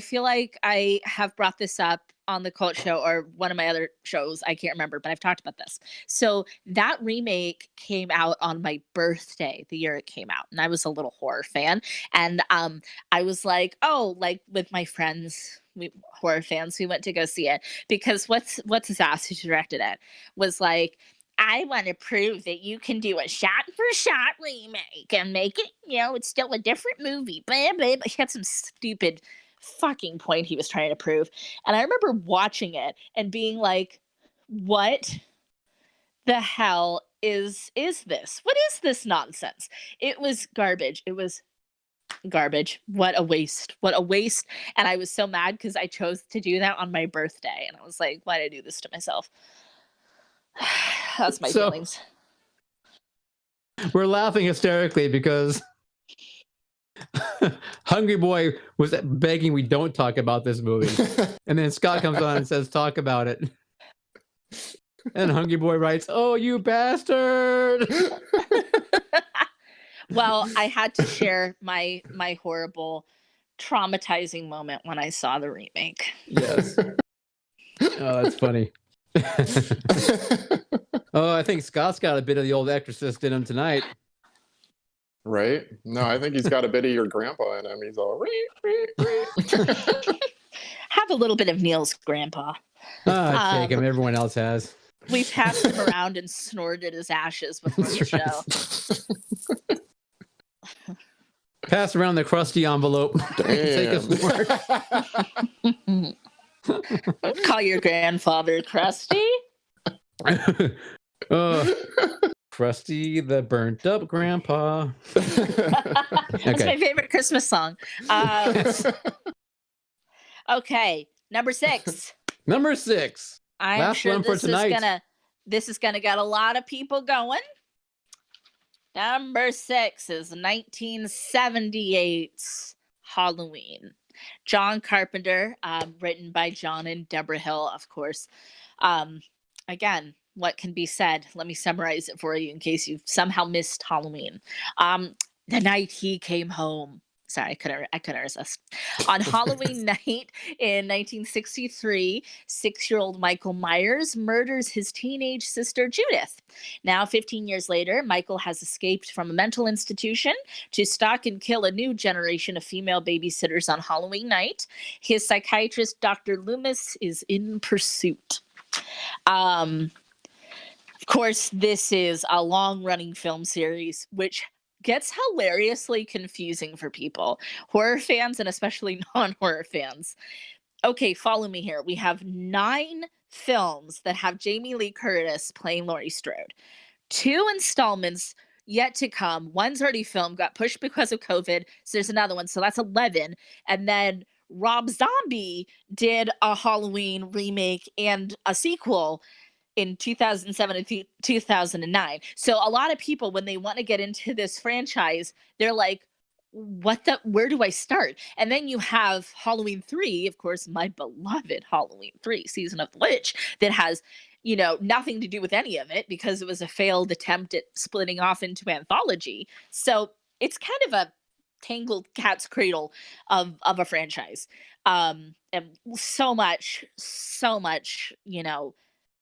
[SPEAKER 2] feel like I have brought this up on the Cult Show or one of my other shows. I can't remember, but I've talked about this. So that remake came out on my birthday, the year it came out, and I was a little horror fan, and I was like, oh, like with my friends. We horror fans, we went to go see it because what's his ass who directed it was like, I want to prove that you can do a shot for shot remake and make it, it's still a different movie. Blah, blah, blah. He had some stupid fucking point he was trying to prove. And I remember watching it and being like, what the hell is this? What is this nonsense? It was garbage. It was garbage. What a waste. What a waste. And I was so mad because I chose to do that on my birthday. And I was like, why did I do this to myself? That's my
[SPEAKER 3] So-
[SPEAKER 2] feelings.
[SPEAKER 3] We're laughing hysterically because Hungry Boy was begging we don't talk about this movie. And then Scott comes on and says, talk about it. And Hungry Boy writes, oh, you bastard.
[SPEAKER 2] Well, I had to share my horrible, traumatizing moment when I saw the remake.
[SPEAKER 3] Yes. Oh, that's funny. Oh, I think Scott's got a bit of the old Exorcist in him tonight.
[SPEAKER 1] Right? No, I think he's got a bit of your grandpa in him. He's all
[SPEAKER 2] Have a little bit of Neil's grandpa.
[SPEAKER 3] Take him. Everyone else has.
[SPEAKER 2] We passed him around and snorted his ashes before the show.
[SPEAKER 3] Pass around the crusty envelope. Take a snort.
[SPEAKER 2] Call your grandfather Krusty.
[SPEAKER 3] Krusty the burnt up grandpa.
[SPEAKER 2] That's my favorite Christmas song. Okay, number 6.
[SPEAKER 3] Number 6.
[SPEAKER 2] I'm
[SPEAKER 3] Last
[SPEAKER 2] sure
[SPEAKER 3] one for tonight.
[SPEAKER 2] This is gonna get a lot of people going. Number 6 is 1978's Halloween. John Carpenter, written by John and Deborah Hill, of course. Again, what can be said? Let me summarize it for you in case you somehow missed Halloween. The night he came home. Sorry, I couldn't resist. On Halloween night in 1963, 6-year-old Michael Myers murders his teenage sister Judith. Now, 15 years later, Michael has escaped from a mental institution to stalk and kill a new generation of female babysitters on Halloween night. His psychiatrist, Dr. Loomis, is in pursuit. Of course, this is a long-running film series, which gets hilariously confusing for people, horror fans and especially non-horror fans. Okay, follow me here. We have 9 films that have Jamie Lee Curtis playing Laurie Strode. 2 installments yet to come. One's already filmed, got pushed because of COVID. So there's another one. So that's 11. And then Rob Zombie did a Halloween remake and a sequel in 2007 and 2009. So a lot of people, when they want to get into this franchise, they're like, where do I start? And then you have Halloween 3, of course, my beloved Halloween 3, Season of the Witch, that has, nothing to do with any of it because it was a failed attempt at splitting off into anthology. So it's kind of a tangled cat's cradle of a franchise. And so much,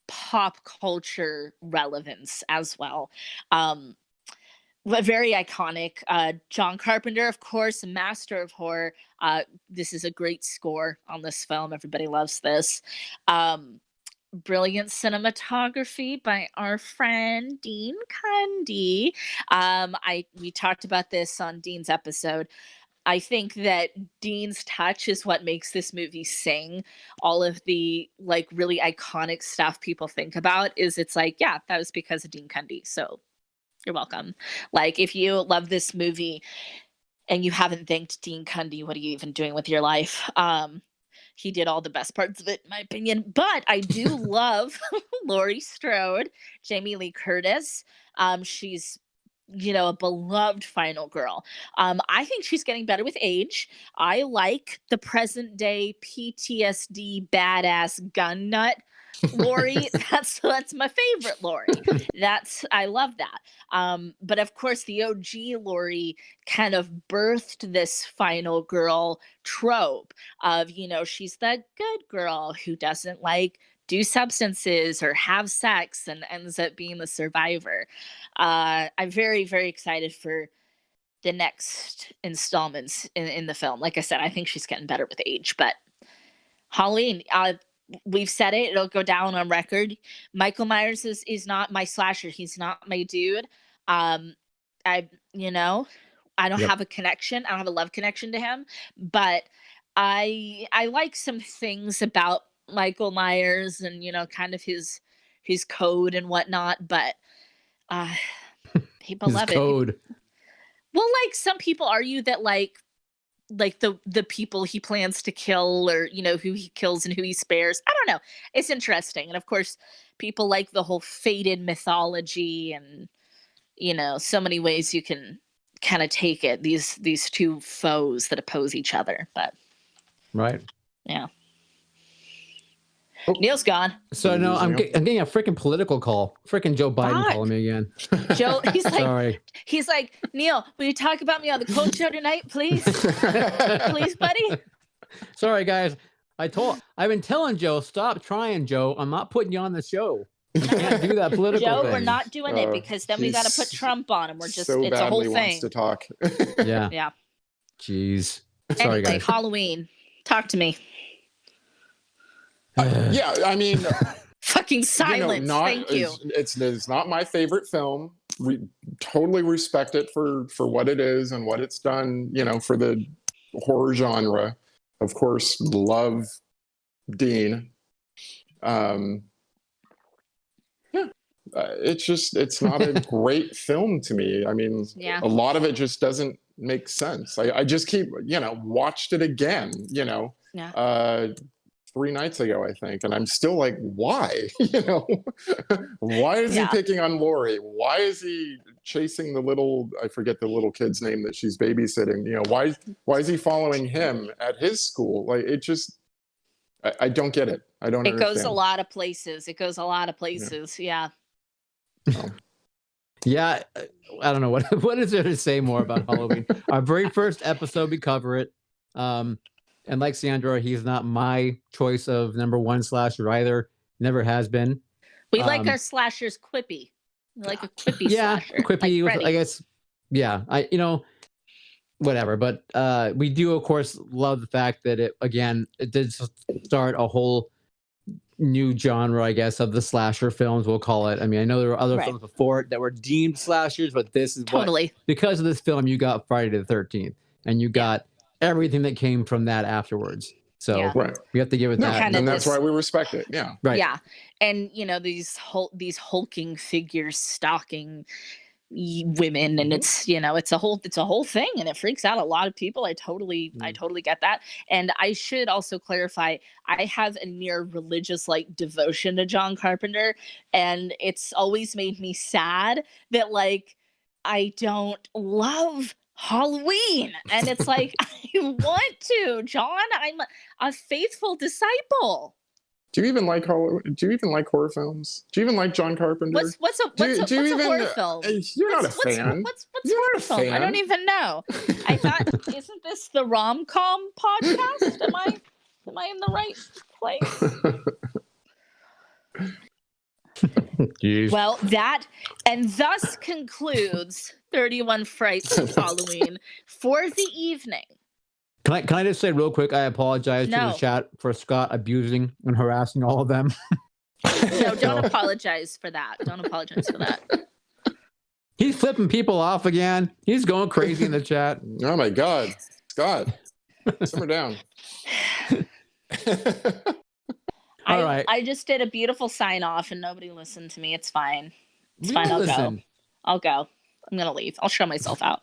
[SPEAKER 2] pop culture relevance as well. Very iconic. John Carpenter, of course, master of horror. This is a great score on this film. Everybody loves this. Brilliant cinematography by our friend Dean Cundy. We talked about this on Dean's episode. I think that Dean's touch is what makes this movie sing. All of the really iconic stuff people think about it's like, yeah, that was because of Dean Cundy. So you're welcome. If you love this movie and you haven't thanked Dean Cundy, what are you even doing with your life? He did all the best parts of it, in my opinion. But I do love Laurie Strode, Jamie Lee Curtis. She's a beloved final girl. I think she's getting better with age. I like the present day PTSD badass gun nut Lori. That's my favorite Lori. I love that. But of course, the OG Lori kind of birthed this final girl trope of, she's the good girl who doesn't like do substances or have sex and ends up being the survivor. I'm very, very excited for the next installments in the film. Like I said, I think she's getting better with age. But Halloween, we've said it; it'll go down on record. Michael Myers is not my slasher. He's not my dude. I I don't
[SPEAKER 3] Yep.
[SPEAKER 2] have a connection. I don't have a love connection to him, but I like some things about Michael Myers and kind of his code and whatnot, but people
[SPEAKER 3] His
[SPEAKER 2] love it.
[SPEAKER 3] code.
[SPEAKER 2] Well, like some people argue that like the people he plans to kill, or who he kills and who he spares. I don't know. It's interesting, and of course, people like the whole fated mythology, and so many ways you can kind of take it. These two foes that oppose each other, but
[SPEAKER 3] Right.
[SPEAKER 2] yeah.
[SPEAKER 1] Oh.
[SPEAKER 2] Neil's gone.
[SPEAKER 3] So no, I'm getting a freaking political call. Freaking Joe Biden
[SPEAKER 2] Fuck.
[SPEAKER 3] calling me again.
[SPEAKER 2] Joe, he's like,
[SPEAKER 3] Sorry.
[SPEAKER 2] he's like, Neil, will you talk about me on the Cold Show tonight, please? Please, buddy.
[SPEAKER 3] Sorry, guys. I've been telling Joe, stop trying, Joe. I'm not putting you on the show. You can't do that political
[SPEAKER 2] Joe,
[SPEAKER 3] thing.
[SPEAKER 2] we're not doing it because then we got to put Trump on him. We're just,
[SPEAKER 1] so
[SPEAKER 2] it's a whole
[SPEAKER 1] badly wants
[SPEAKER 2] thing.
[SPEAKER 1] to talk.
[SPEAKER 3] Yeah.
[SPEAKER 2] Yeah.
[SPEAKER 3] Jeez. Sorry,
[SPEAKER 2] Anyway,
[SPEAKER 3] guys.
[SPEAKER 2] Halloween. Talk to me.
[SPEAKER 1] Yeah, I mean,
[SPEAKER 2] Fucking silence. Thank you.
[SPEAKER 1] It's not my favorite film. We totally respect it for what it is and what it's done, for the horror genre. Of course, love Dean. It's not a great film to me. I mean,
[SPEAKER 2] Yeah.
[SPEAKER 1] a lot of it just doesn't make sense. I just keep, watched it again,
[SPEAKER 2] Yeah.
[SPEAKER 1] 3 nights ago, I think. And I'm still like, why? Why is he picking on Lori? Why is he chasing I forget the little kid's name that she's babysitting. Why is he following him at his school? Like, it just, I don't get it. I don't understand.
[SPEAKER 2] It goes a lot of places. Yeah.
[SPEAKER 1] Oh.
[SPEAKER 3] Yeah, I don't know what is there to say more about Halloween. Our very first episode, we cover it. And like Sandra, he's not my choice of number one slasher either. Never has been.
[SPEAKER 2] We like our slashers quippy. We like a quippy slasher.
[SPEAKER 3] Quippy.
[SPEAKER 2] Like
[SPEAKER 3] I guess. Yeah, whatever. But we do, of course, love the fact that it did start a whole new genre, I guess, of the slasher films. We'll call it. I mean, I know there were other films before it that were deemed slashers, but this is because of this film, you got Friday the 13th, and you got everything that came from that afterwards. So we have to give it that,
[SPEAKER 1] and that's why we respect it. Yeah,
[SPEAKER 3] right.
[SPEAKER 2] Yeah, and these hulking figures stalking women, and it's it's a whole thing, and it freaks out a lot of people. I totally get that. And I should also clarify, I have a near religious devotion to John Carpenter, and it's always made me sad that I don't love Halloween, and it's like, I want to, John. I'm a faithful disciple.
[SPEAKER 1] Do you even like horror films? Do you even like John Carpenter?
[SPEAKER 2] What's a horror film?
[SPEAKER 1] You're not a fan.
[SPEAKER 2] What's horror film? I don't even know. I thought, isn't this the rom-com podcast? Am I in the right place?
[SPEAKER 3] Jeez.
[SPEAKER 2] Well, and thus concludes 31 Frights of Halloween for the evening.
[SPEAKER 3] Can I just say real quick, I apologize to the chat for Scott abusing and harassing all of them.
[SPEAKER 2] No, don't apologize for that. Don't apologize for that.
[SPEAKER 3] He's flipping people off again. He's going crazy in the chat.
[SPEAKER 1] Oh my God. Scott, simmer down.
[SPEAKER 3] All right.
[SPEAKER 2] I just did a beautiful sign off and nobody listened to me. It's fine. It's fine. I'll go. I'm going to leave. I'll show myself out.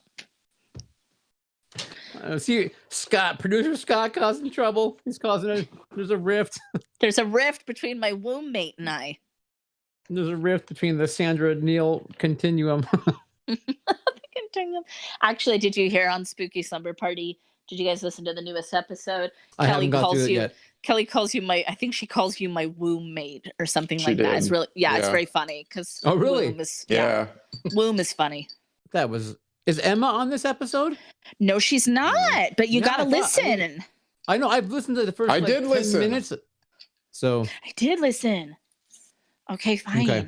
[SPEAKER 3] See, producer Scott causing trouble. He's there's a rift.
[SPEAKER 2] There's a rift between my womb mate and I.
[SPEAKER 3] There's a rift between the Sandra Neil continuum.
[SPEAKER 2] Actually, did you hear on Spooky Slumber Party? Did you guys listen to the newest episode?
[SPEAKER 3] I haven't got through it yet.
[SPEAKER 2] Kelly calls you I think she calls you my womb mate or something
[SPEAKER 1] She
[SPEAKER 2] like that. It's
[SPEAKER 1] did.
[SPEAKER 2] really, it's
[SPEAKER 1] Yeah.
[SPEAKER 2] very funny because
[SPEAKER 3] Oh, really?
[SPEAKER 2] womb is,
[SPEAKER 1] Yeah.
[SPEAKER 2] womb is funny.
[SPEAKER 3] Is Emma on this episode?
[SPEAKER 2] No, she's not. But you
[SPEAKER 3] Yeah,
[SPEAKER 2] gotta listen.
[SPEAKER 3] I know. I've listened to the first.
[SPEAKER 1] I
[SPEAKER 3] like,
[SPEAKER 1] did
[SPEAKER 3] 10
[SPEAKER 1] listen.
[SPEAKER 3] minutes. So
[SPEAKER 2] I did listen. Okay, fine.
[SPEAKER 3] Okay.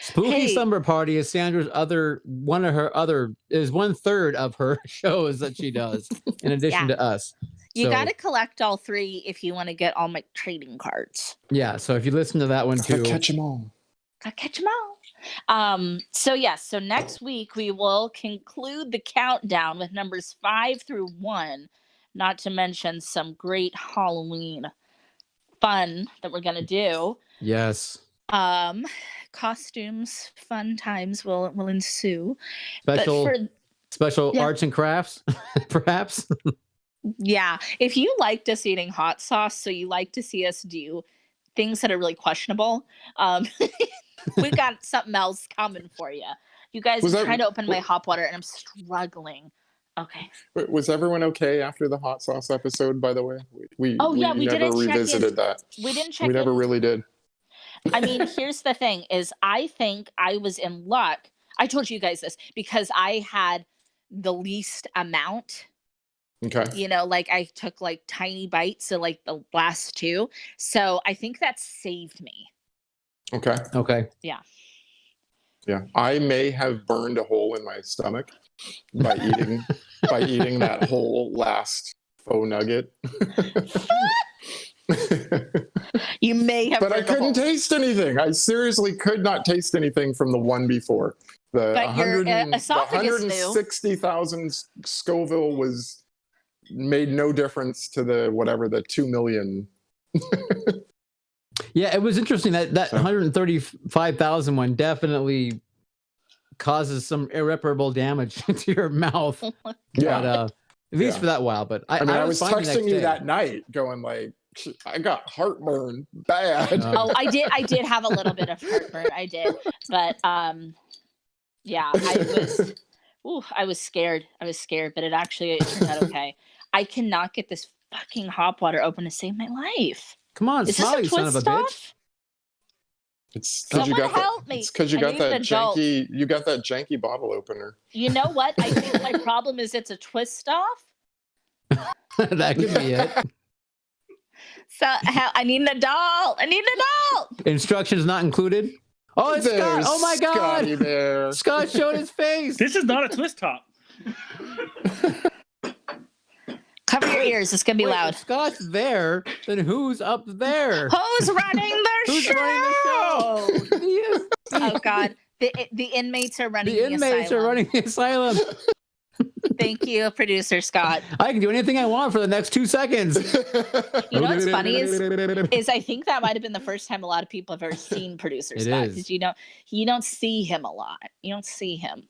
[SPEAKER 3] Spooky
[SPEAKER 2] Hey.
[SPEAKER 3] Slumber Party is Sandra's one third of her shows that she does, in addition to us.
[SPEAKER 2] You
[SPEAKER 3] So,
[SPEAKER 2] gotta collect all 3 if you want to get all my trading cards.
[SPEAKER 3] Yeah, so if you listen to that one too,
[SPEAKER 1] Catch them all.
[SPEAKER 2] Gotta catch them all. So next week we will conclude the countdown with numbers 5 through 1, not to mention some great Halloween fun that we're gonna do.
[SPEAKER 3] yes,
[SPEAKER 2] Costumes, fun times will ensue.
[SPEAKER 3] special
[SPEAKER 2] Yeah.
[SPEAKER 3] arts and crafts, perhaps.
[SPEAKER 2] Yeah, if you liked us eating hot sauce, so you like to see us do things that are really questionable, we got something else coming for you. You guys are trying to open my hot water, and I'm struggling. Okay.
[SPEAKER 1] Was everyone okay after the hot sauce episode? By the way, we
[SPEAKER 2] never
[SPEAKER 1] didn't revisited that.
[SPEAKER 2] We didn't check.
[SPEAKER 1] We never really did.
[SPEAKER 2] I mean, here's the thing: is I think I was in luck. I told you guys this because I had the least amount.
[SPEAKER 1] Okay.
[SPEAKER 2] You know, like I took like tiny bites, so like the last 2. So I think that saved me.
[SPEAKER 1] Okay.
[SPEAKER 3] Okay.
[SPEAKER 2] Yeah.
[SPEAKER 1] Yeah. I may have burned a hole in my stomach by eating that whole last faux nugget.
[SPEAKER 2] You may have,
[SPEAKER 1] but I couldn't taste anything. I seriously could not taste anything from the one before.
[SPEAKER 2] But your esophagus knew.
[SPEAKER 1] 160,000 Scoville made no difference to the 2 million.
[SPEAKER 3] Yeah, it was interesting that 135,000 one definitely causes some irreparable damage to your mouth.
[SPEAKER 1] Yeah.
[SPEAKER 3] But, at least for that while. But
[SPEAKER 1] I was texting you that night going like, I got heartburn bad.
[SPEAKER 2] I did have a little bit of heartburn. I did. But yeah, I was scared. But it turned out okay. I cannot get this fucking hot water open to save my life.
[SPEAKER 3] Come on, Smiley, son of a bitch.
[SPEAKER 1] It's because you got
[SPEAKER 2] help me.
[SPEAKER 1] It's because you got that janky. You got that janky bottle opener.
[SPEAKER 2] You know what? I think my problem is it's a twist off.
[SPEAKER 3] That could be it.
[SPEAKER 2] So I need an adult.
[SPEAKER 3] Instructions not included. Oh, it's Scott. Oh my God.
[SPEAKER 1] There.
[SPEAKER 3] Scott showed his face.
[SPEAKER 4] This is not a twist top.
[SPEAKER 2] Cover your ears. It's gonna be loud.
[SPEAKER 3] If Scott's there, then who's up there?
[SPEAKER 2] Who's running the
[SPEAKER 3] Who's
[SPEAKER 2] show?
[SPEAKER 3] running the show?
[SPEAKER 2] Oh God, the inmates are running.
[SPEAKER 3] The inmates are running the asylum.
[SPEAKER 2] Thank you, producer Scott.
[SPEAKER 3] I can do anything I want for the next 2 seconds.
[SPEAKER 2] You know what's funny is I think that might have been the first time a lot of people have ever seen producer Scott, because you don't see him a lot. You don't see him.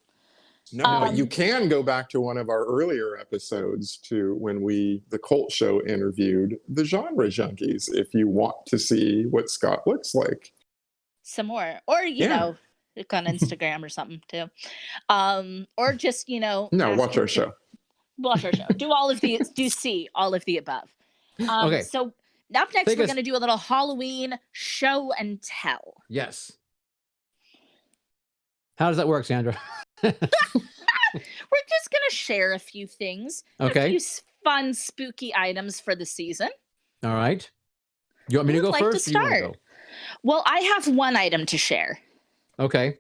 [SPEAKER 1] No, but you can go back to one of our earlier episodes to when the Cult Show interviewed the genre junkies if you want to see what Scott looks like.
[SPEAKER 2] Some more. Or, you know, look on Instagram or something too. Or just,
[SPEAKER 1] No, watch our show.
[SPEAKER 2] Watch our show. Do see all of the above.
[SPEAKER 3] Okay.
[SPEAKER 2] So up next, we're going to do a little Halloween show and tell.
[SPEAKER 3] Yes. How does that work, Sandra?
[SPEAKER 2] We're just going to share a few things.
[SPEAKER 3] Okay.
[SPEAKER 2] A few fun, spooky items for the season.
[SPEAKER 3] All right. You want me to go first?
[SPEAKER 2] To start? Go? Well, I have one item to share.
[SPEAKER 3] Okay.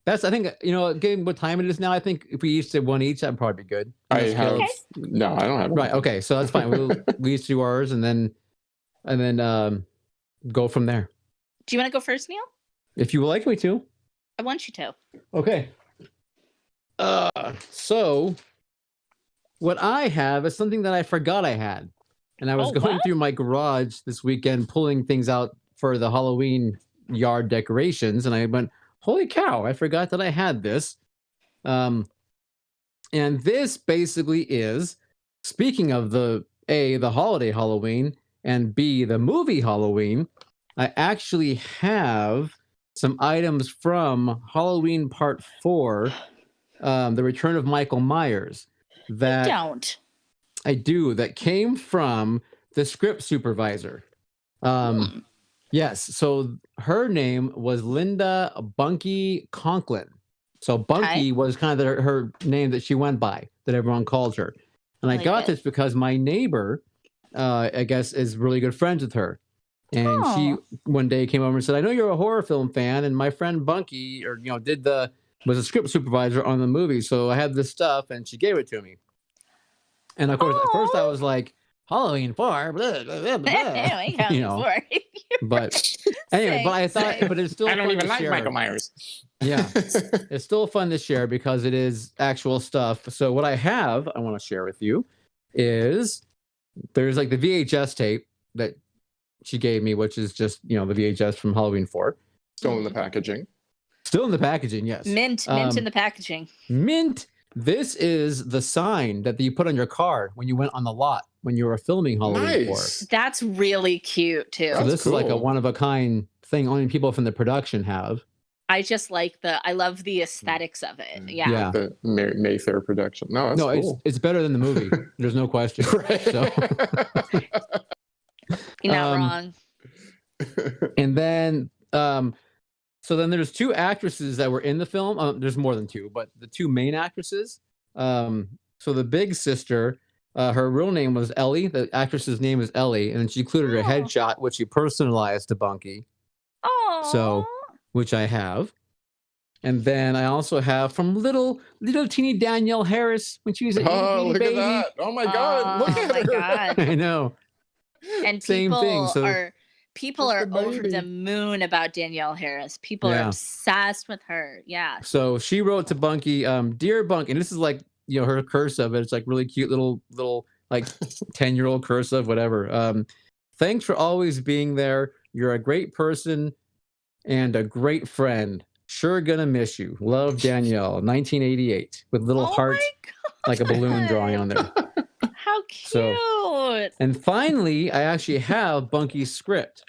[SPEAKER 3] I think, given what time it is now, I think if we each did one each, that'd probably be good.
[SPEAKER 1] No, I don't have one.
[SPEAKER 3] Right. Okay. So that's fine. We each do ours and then go from there.
[SPEAKER 2] Do you want to go first, Neil?
[SPEAKER 3] If you would like me to.
[SPEAKER 2] I want you to.
[SPEAKER 3] Okay. So what I have is something that I forgot I had. And I was going through my garage this weekend, pulling things out for the Halloween yard decorations. And I went, holy cow, I forgot that I had this. And this basically is, speaking of the holiday Halloween, and B, the movie Halloween, I actually have some items from Halloween Part 4 The Return of Michael Myers. That
[SPEAKER 2] Don't.
[SPEAKER 3] I do. That came from the script supervisor. Yes. So her name was Linda Bunky Conklin. So Bunky was kind of her name that she went by, that everyone called her. And I got this because my neighbor, I guess, is really good friends with her. And she one day came over and said, "I know you're a horror film fan, and my friend Bunky, was a script supervisor on the movie. So I had this stuff," and she gave it to me. And of course, at first I was like, Halloween 4, blah, blah, blah, blah. You know. But anyway, but I thought, but it's still
[SPEAKER 1] I don't
[SPEAKER 3] fun
[SPEAKER 1] even
[SPEAKER 3] to
[SPEAKER 1] like
[SPEAKER 3] share.
[SPEAKER 1] Michael Myers.
[SPEAKER 3] Yeah, it's still fun to share because it is actual stuff. So what I want to share with you is there's like the VHS tape that she gave me, which is just, the VHS from Halloween 4.
[SPEAKER 1] Still in the packaging.
[SPEAKER 3] Still in the packaging, yes.
[SPEAKER 2] Mint in the packaging.
[SPEAKER 3] Mint. This is the sign that you put on your car when you went on the lot when you were filming Halloween 4.
[SPEAKER 2] That's really cute too.
[SPEAKER 3] So this is like a one-of-a-kind thing only people from the production have.
[SPEAKER 2] I just like I love the aesthetics of it. Yeah.
[SPEAKER 1] The Mayfair production. No, that's cool.
[SPEAKER 3] It's better than the movie. There's no question.
[SPEAKER 1] Right.
[SPEAKER 3] So.
[SPEAKER 2] You're not wrong.
[SPEAKER 3] And then, so then there's 2 actresses that were in the film. There's more than 2, but the 2 main actresses. So the big sister, her real name was Ellie. The actress's name is Ellie, and she included her headshot, which she personalized to Bunky.
[SPEAKER 2] Oh.
[SPEAKER 3] So, which I have. And then I also have from little teeny Danielle Harris when she was a
[SPEAKER 1] look
[SPEAKER 3] baby.
[SPEAKER 1] at that. Oh my God. Look at her.
[SPEAKER 2] God.
[SPEAKER 3] I know.
[SPEAKER 2] And
[SPEAKER 3] Same thing. So,
[SPEAKER 2] people are over the moon about Danielle Harris. People are obsessed with her. Yeah.
[SPEAKER 3] So she wrote to Bunky, "Dear Bunky," and this is like, her cursive. It's like really cute little like 10-year-old cursive, whatever. "Thanks for always being there. You're a great person and a great friend. Sure gonna miss you. Love, Danielle." 1988 with little hearts, like a balloon drawing on there.
[SPEAKER 2] How cute.
[SPEAKER 3] So, and finally, I actually have Bunky's script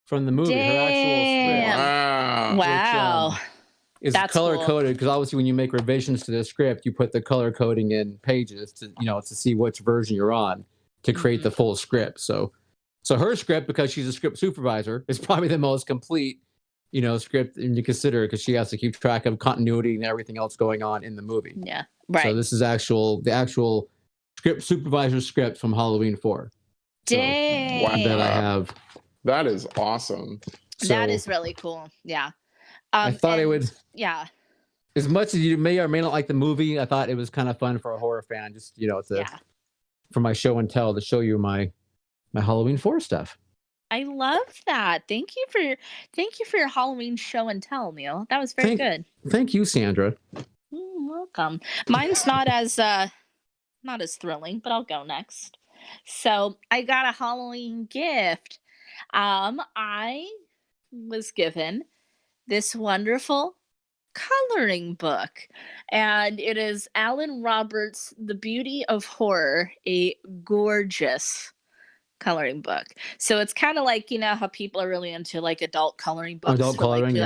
[SPEAKER 3] from the movie.
[SPEAKER 2] Damn.
[SPEAKER 3] Her actual script.
[SPEAKER 2] Wow.
[SPEAKER 3] Which, is color coded because obviously when you make revisions to the script, you put the color coding in pages to to see which version you're on to create the full script. So her script, because she's a script supervisor, is probably the most complete script and you consider because she has to keep track of continuity and everything else going on in the movie.
[SPEAKER 2] Yeah, right.
[SPEAKER 3] So this is the actual script supervisor script from Halloween 4.
[SPEAKER 2] Dang.
[SPEAKER 3] So, that I have.
[SPEAKER 1] That is awesome.
[SPEAKER 3] So,
[SPEAKER 2] that is really cool. Yeah.
[SPEAKER 3] I thought it would.
[SPEAKER 2] Yeah.
[SPEAKER 3] As much as you may or may not like the movie, I thought it was kind of fun for a horror fan, just for my show and tell to show you my Halloween 4 stuff.
[SPEAKER 2] I love that. Thank you for your Halloween show and tell, Neil. That was very good.
[SPEAKER 3] Thank you, Sandra.
[SPEAKER 2] Welcome. Mine's not as thrilling, but I'll go next. So I got a Halloween gift. I was given this wonderful coloring book, and it is Alan Roberts' The Beauty of Horror, a gorgeous coloring book. So it's kind of like, how people are really into like adult coloring books.
[SPEAKER 3] Adult coloring,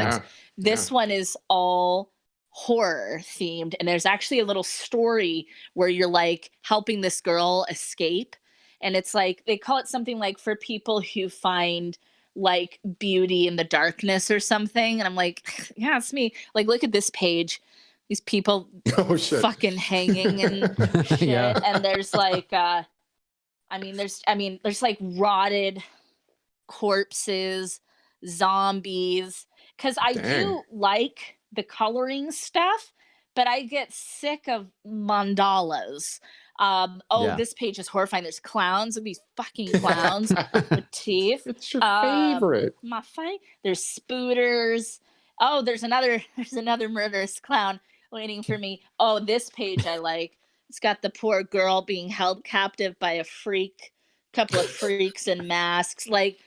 [SPEAKER 2] This one is all horror themed, and there's actually a little story where you're like helping this girl escape, and it's like they call it something like for people who find like beauty in the darkness or something. And I'm like, yeah, it's me. Like, look at this page. These people fucking hanging and shit. And there's like there's like rotted corpses, zombies. Cause I do like the coloring stuff, but I get sick of mandalas. This page is horrifying. There's clowns, these fucking clowns with teeth.
[SPEAKER 1] It's your favorite.
[SPEAKER 2] My favorite. There's spooters. Oh, there's another murderous clown waiting for me. Oh, this page I like. It's got the poor girl being held captive by a couple of freaks in masks. Like,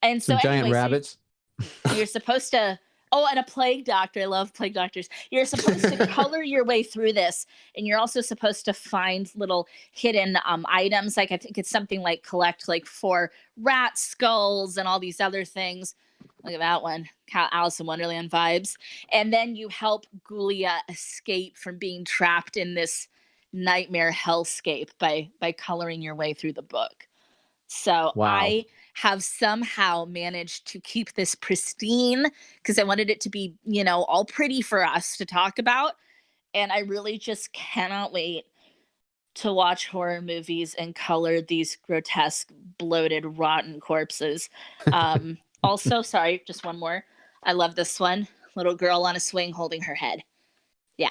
[SPEAKER 2] and so
[SPEAKER 3] giant rabbits.
[SPEAKER 2] You're supposed to. Oh, and a plague doctor. I love plague doctors. You're supposed to color your way through this, and you're also supposed to find little hidden items. Like I think it's something like collect like 4 rat skulls and all these other things. Look at that one. Alice in Wonderland vibes. And then you help Gulia escape from being trapped in this nightmare hellscape by coloring your way through the book. So
[SPEAKER 3] Wow.
[SPEAKER 2] I have somehow managed to keep this pristine because I wanted it to be, all pretty for us to talk about. And I really just cannot wait to watch horror movies and color these grotesque, bloated, rotten corpses. Also, sorry, just one more. I love this one. Little girl on a swing holding her head. Yeah.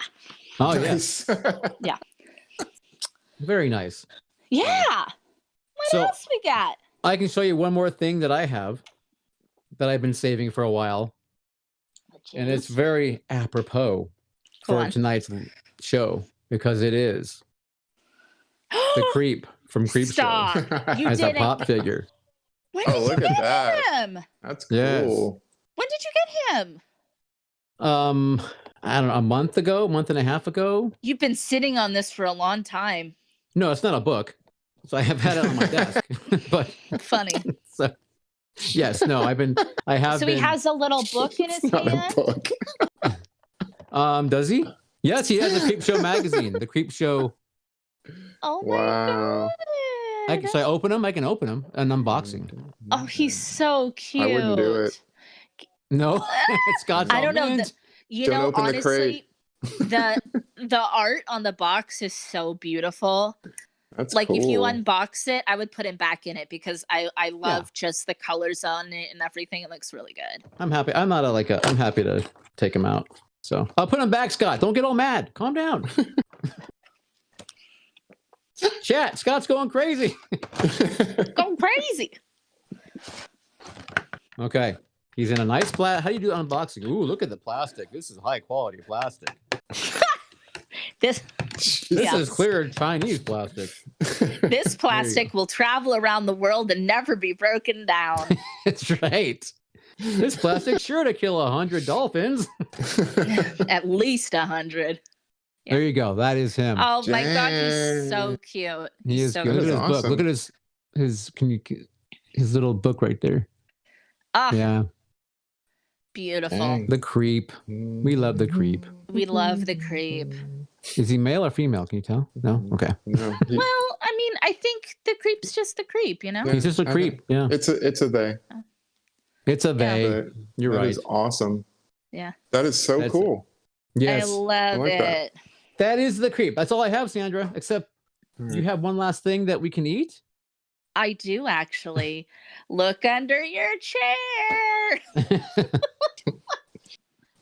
[SPEAKER 3] Oh, yes.
[SPEAKER 2] Yeah.
[SPEAKER 3] Very nice.
[SPEAKER 2] Yeah. What
[SPEAKER 3] So-
[SPEAKER 2] else we got?
[SPEAKER 3] I can show you one more thing that I have that I've been saving for a while. And it's very apropos for tonight's show because it is the Creep from Creep
[SPEAKER 2] Stop.
[SPEAKER 3] Show
[SPEAKER 2] You
[SPEAKER 3] as a
[SPEAKER 2] didn't.
[SPEAKER 3] pop figure.
[SPEAKER 2] When
[SPEAKER 1] Oh,
[SPEAKER 2] did
[SPEAKER 1] look
[SPEAKER 2] you
[SPEAKER 1] at
[SPEAKER 2] get
[SPEAKER 1] that.
[SPEAKER 2] him?
[SPEAKER 1] That's cool.
[SPEAKER 3] Yes.
[SPEAKER 2] When did you get him?
[SPEAKER 3] I don't know, a month and a half ago.
[SPEAKER 2] You've been sitting on this for a long time.
[SPEAKER 3] No, it's not a book. So I have had it on my desk. But
[SPEAKER 2] Funny.
[SPEAKER 3] so, yes, no, I have
[SPEAKER 2] So
[SPEAKER 3] been.
[SPEAKER 2] he has a little book in his
[SPEAKER 1] Not a
[SPEAKER 2] hand.
[SPEAKER 1] book.
[SPEAKER 3] Does he? Yes, he has a Creep Show magazine. The Creep Show.
[SPEAKER 2] Oh my
[SPEAKER 1] Wow.
[SPEAKER 2] god.
[SPEAKER 3] Should I open them? I can open them. An unboxing.
[SPEAKER 2] Oh, he's so cute.
[SPEAKER 1] I wouldn't do it.
[SPEAKER 3] No, Scott's
[SPEAKER 2] I
[SPEAKER 3] all
[SPEAKER 2] don't know.
[SPEAKER 3] mint.
[SPEAKER 2] You
[SPEAKER 1] Don't
[SPEAKER 2] know,
[SPEAKER 1] open the crate.
[SPEAKER 2] honestly, the art on the box is so beautiful.
[SPEAKER 1] That's
[SPEAKER 2] Like
[SPEAKER 1] cool.
[SPEAKER 2] if you unbox it, I would put him back in it because I love just the colors on it and everything. It looks really good.
[SPEAKER 3] I'm happy. I'm happy to take him out. So I'll put him back, Scott. Don't get all mad. Calm down. Chat, Scott's going crazy.
[SPEAKER 2] Go crazy.
[SPEAKER 3] Okay. He's in a nice how do you do unboxing? Ooh, look at the plastic. This is high quality plastic.
[SPEAKER 2] This
[SPEAKER 3] This
[SPEAKER 2] Yeah.
[SPEAKER 3] is clear Chinese plastic.
[SPEAKER 2] this plastic will travel around the world and never be broken down.
[SPEAKER 3] That's right. This plastic's sure to kill 100 dolphins.
[SPEAKER 2] At least 100. Yeah.
[SPEAKER 3] There you go. That is him.
[SPEAKER 2] Oh my god, he's so
[SPEAKER 1] Dang.
[SPEAKER 2] cute.
[SPEAKER 3] He
[SPEAKER 2] He's
[SPEAKER 3] is
[SPEAKER 2] so
[SPEAKER 3] good. Look at
[SPEAKER 2] cute.
[SPEAKER 3] his book.
[SPEAKER 1] awesome.
[SPEAKER 3] Look at his little book right there.
[SPEAKER 2] Ah,
[SPEAKER 3] Yeah.
[SPEAKER 2] beautiful.
[SPEAKER 1] Dang.
[SPEAKER 3] The Creep. We love the Creep.
[SPEAKER 2] We love the Creep.
[SPEAKER 3] Is he male or female? Can you tell? No? Okay.
[SPEAKER 1] No,
[SPEAKER 2] Well, I mean, I think the Creep's just the Creep, you know?
[SPEAKER 1] Yeah.
[SPEAKER 3] He's just a
[SPEAKER 1] I
[SPEAKER 3] creep. Yeah.
[SPEAKER 1] it's a they.
[SPEAKER 3] It's a they.
[SPEAKER 1] But
[SPEAKER 3] You're
[SPEAKER 1] that
[SPEAKER 3] right.
[SPEAKER 1] is awesome.
[SPEAKER 2] Yeah.
[SPEAKER 1] That is so
[SPEAKER 3] That's-
[SPEAKER 1] cool.
[SPEAKER 3] Yes.
[SPEAKER 2] I love
[SPEAKER 1] like that.
[SPEAKER 2] it.
[SPEAKER 3] That is the Creep. That's all I have, Sandra. Except
[SPEAKER 1] All
[SPEAKER 3] you have one last thing that we can eat?
[SPEAKER 2] I do actually. Look under your chair.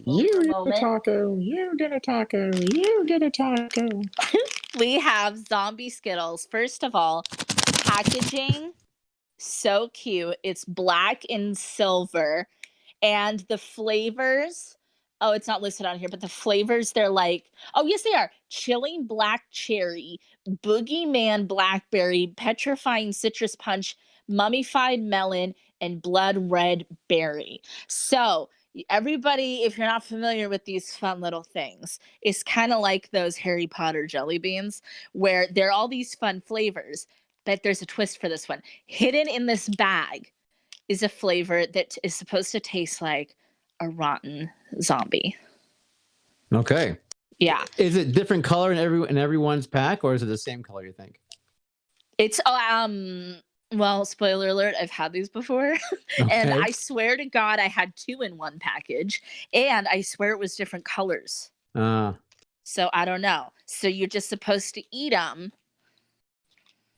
[SPEAKER 1] You get a
[SPEAKER 2] Moment.
[SPEAKER 1] taco. You get a taco. You get a taco.
[SPEAKER 2] We have Zombie Skittles. First of all, packaging, so cute. It's black and silver. And the flavors, oh, it's not listed on here, but the flavors, they're like, oh, yes, they are. Chilling black cherry, boogeyman blackberry, petrifying citrus punch, mummified melon, and blood red berry. So, everybody, if you're not familiar with these fun little things, it's kind of like those Harry Potter jelly beans where they're all these fun flavors, but there's a twist for this one. Hidden in this bag is a flavor that is supposed to taste like a rotten zombie.
[SPEAKER 3] Okay.
[SPEAKER 2] Yeah.
[SPEAKER 3] Is it different color in everyone's pack, or is it the same color, you think?
[SPEAKER 2] It's well, spoiler alert, I've had these before. And
[SPEAKER 3] Okay.
[SPEAKER 2] I swear to God, I had 2 in one package. And I swear it was different colors. So I don't know. So you're just supposed to eat them.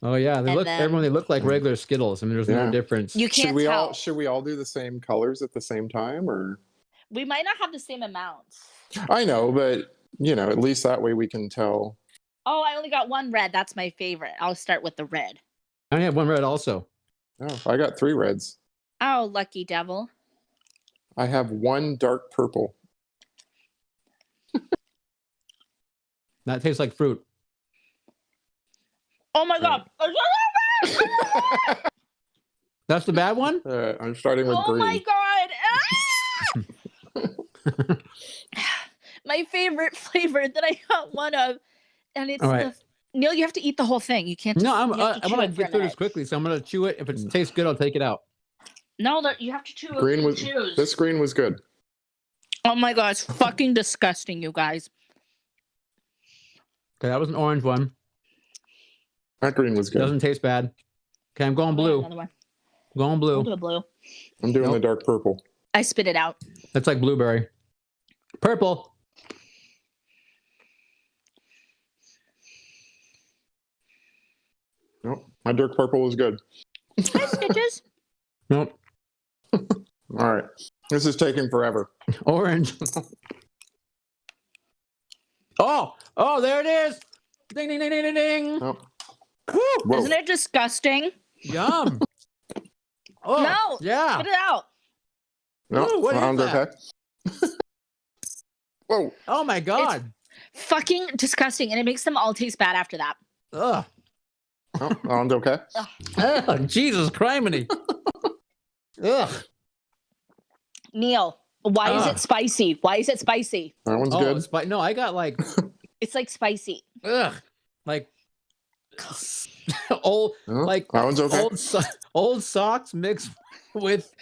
[SPEAKER 3] Oh yeah,
[SPEAKER 2] And then-
[SPEAKER 3] they look like regular Skittles. I mean, there's no
[SPEAKER 1] Yeah.
[SPEAKER 3] difference.
[SPEAKER 2] You can't tell.
[SPEAKER 1] Should we all do the same colors at the same time, or?
[SPEAKER 2] We might not have the same amounts.
[SPEAKER 1] I know, but at least that way we can tell.
[SPEAKER 2] Oh, I only got 1 red. That's my favorite. I'll start with the red.
[SPEAKER 3] I only have one red also.
[SPEAKER 1] Oh, I got 3 reds.
[SPEAKER 2] Oh, lucky devil.
[SPEAKER 1] I have 1 dark purple.
[SPEAKER 3] That tastes like fruit.
[SPEAKER 2] Oh my God.
[SPEAKER 3] That's the bad one?
[SPEAKER 1] I'm starting with
[SPEAKER 2] Oh
[SPEAKER 1] green.
[SPEAKER 2] my God. Ah! My favorite flavor that I got one of. And it's
[SPEAKER 3] All right.
[SPEAKER 2] Neil, you have to eat the whole thing. You can't just,
[SPEAKER 3] No,
[SPEAKER 2] you have
[SPEAKER 3] I'm
[SPEAKER 2] to chew
[SPEAKER 3] gonna
[SPEAKER 2] it for a
[SPEAKER 3] get through this
[SPEAKER 2] minute.
[SPEAKER 3] quickly, so I'm gonna chew it. If it tastes good, I'll take it out.
[SPEAKER 2] No, you have to choose.
[SPEAKER 1] Green was
[SPEAKER 2] choose.
[SPEAKER 1] this green was good.
[SPEAKER 2] Oh my god, it's fucking disgusting, you guys.
[SPEAKER 3] Okay, that was an orange one.
[SPEAKER 1] That green was good.
[SPEAKER 3] Doesn't taste bad. Okay, I'm going
[SPEAKER 2] Oh,
[SPEAKER 3] blue.
[SPEAKER 2] another one.
[SPEAKER 3] Going
[SPEAKER 2] I'll
[SPEAKER 3] blue.
[SPEAKER 2] do a blue.
[SPEAKER 1] I'm doing the
[SPEAKER 3] Nope.
[SPEAKER 1] dark purple.
[SPEAKER 2] I spit it out.
[SPEAKER 3] That's like blueberry. Purple.
[SPEAKER 1] Nope. My dark purple was good.
[SPEAKER 2] Hi, Stitches.
[SPEAKER 3] Nope.
[SPEAKER 1] All right. This is taking forever.
[SPEAKER 3] Orange. Oh, there it is. Ding, ding, ding, ding, ding, ding.
[SPEAKER 1] Oh.
[SPEAKER 3] Woo.
[SPEAKER 1] Whoa.
[SPEAKER 2] Isn't it disgusting?
[SPEAKER 3] Yum. Oh,
[SPEAKER 2] No.
[SPEAKER 3] yeah.
[SPEAKER 2] Spit it out.
[SPEAKER 1] No,
[SPEAKER 3] Ooh, what is
[SPEAKER 1] sounds
[SPEAKER 3] that?
[SPEAKER 1] okay. Whoa.
[SPEAKER 3] Oh my god.
[SPEAKER 2] Fucking disgusting, and it makes them all taste bad after that.
[SPEAKER 3] Ugh.
[SPEAKER 1] Oh, sounds okay.
[SPEAKER 3] Ugh, Jesus criminy. Ugh.
[SPEAKER 2] Neil, why is it spicy? Why is it spicy?
[SPEAKER 1] That one's
[SPEAKER 3] Oh,
[SPEAKER 1] good.
[SPEAKER 3] no, I got like
[SPEAKER 2] It's like spicy.
[SPEAKER 3] like old
[SPEAKER 1] Oh,
[SPEAKER 3] like
[SPEAKER 1] that one's okay.
[SPEAKER 3] old socks mixed with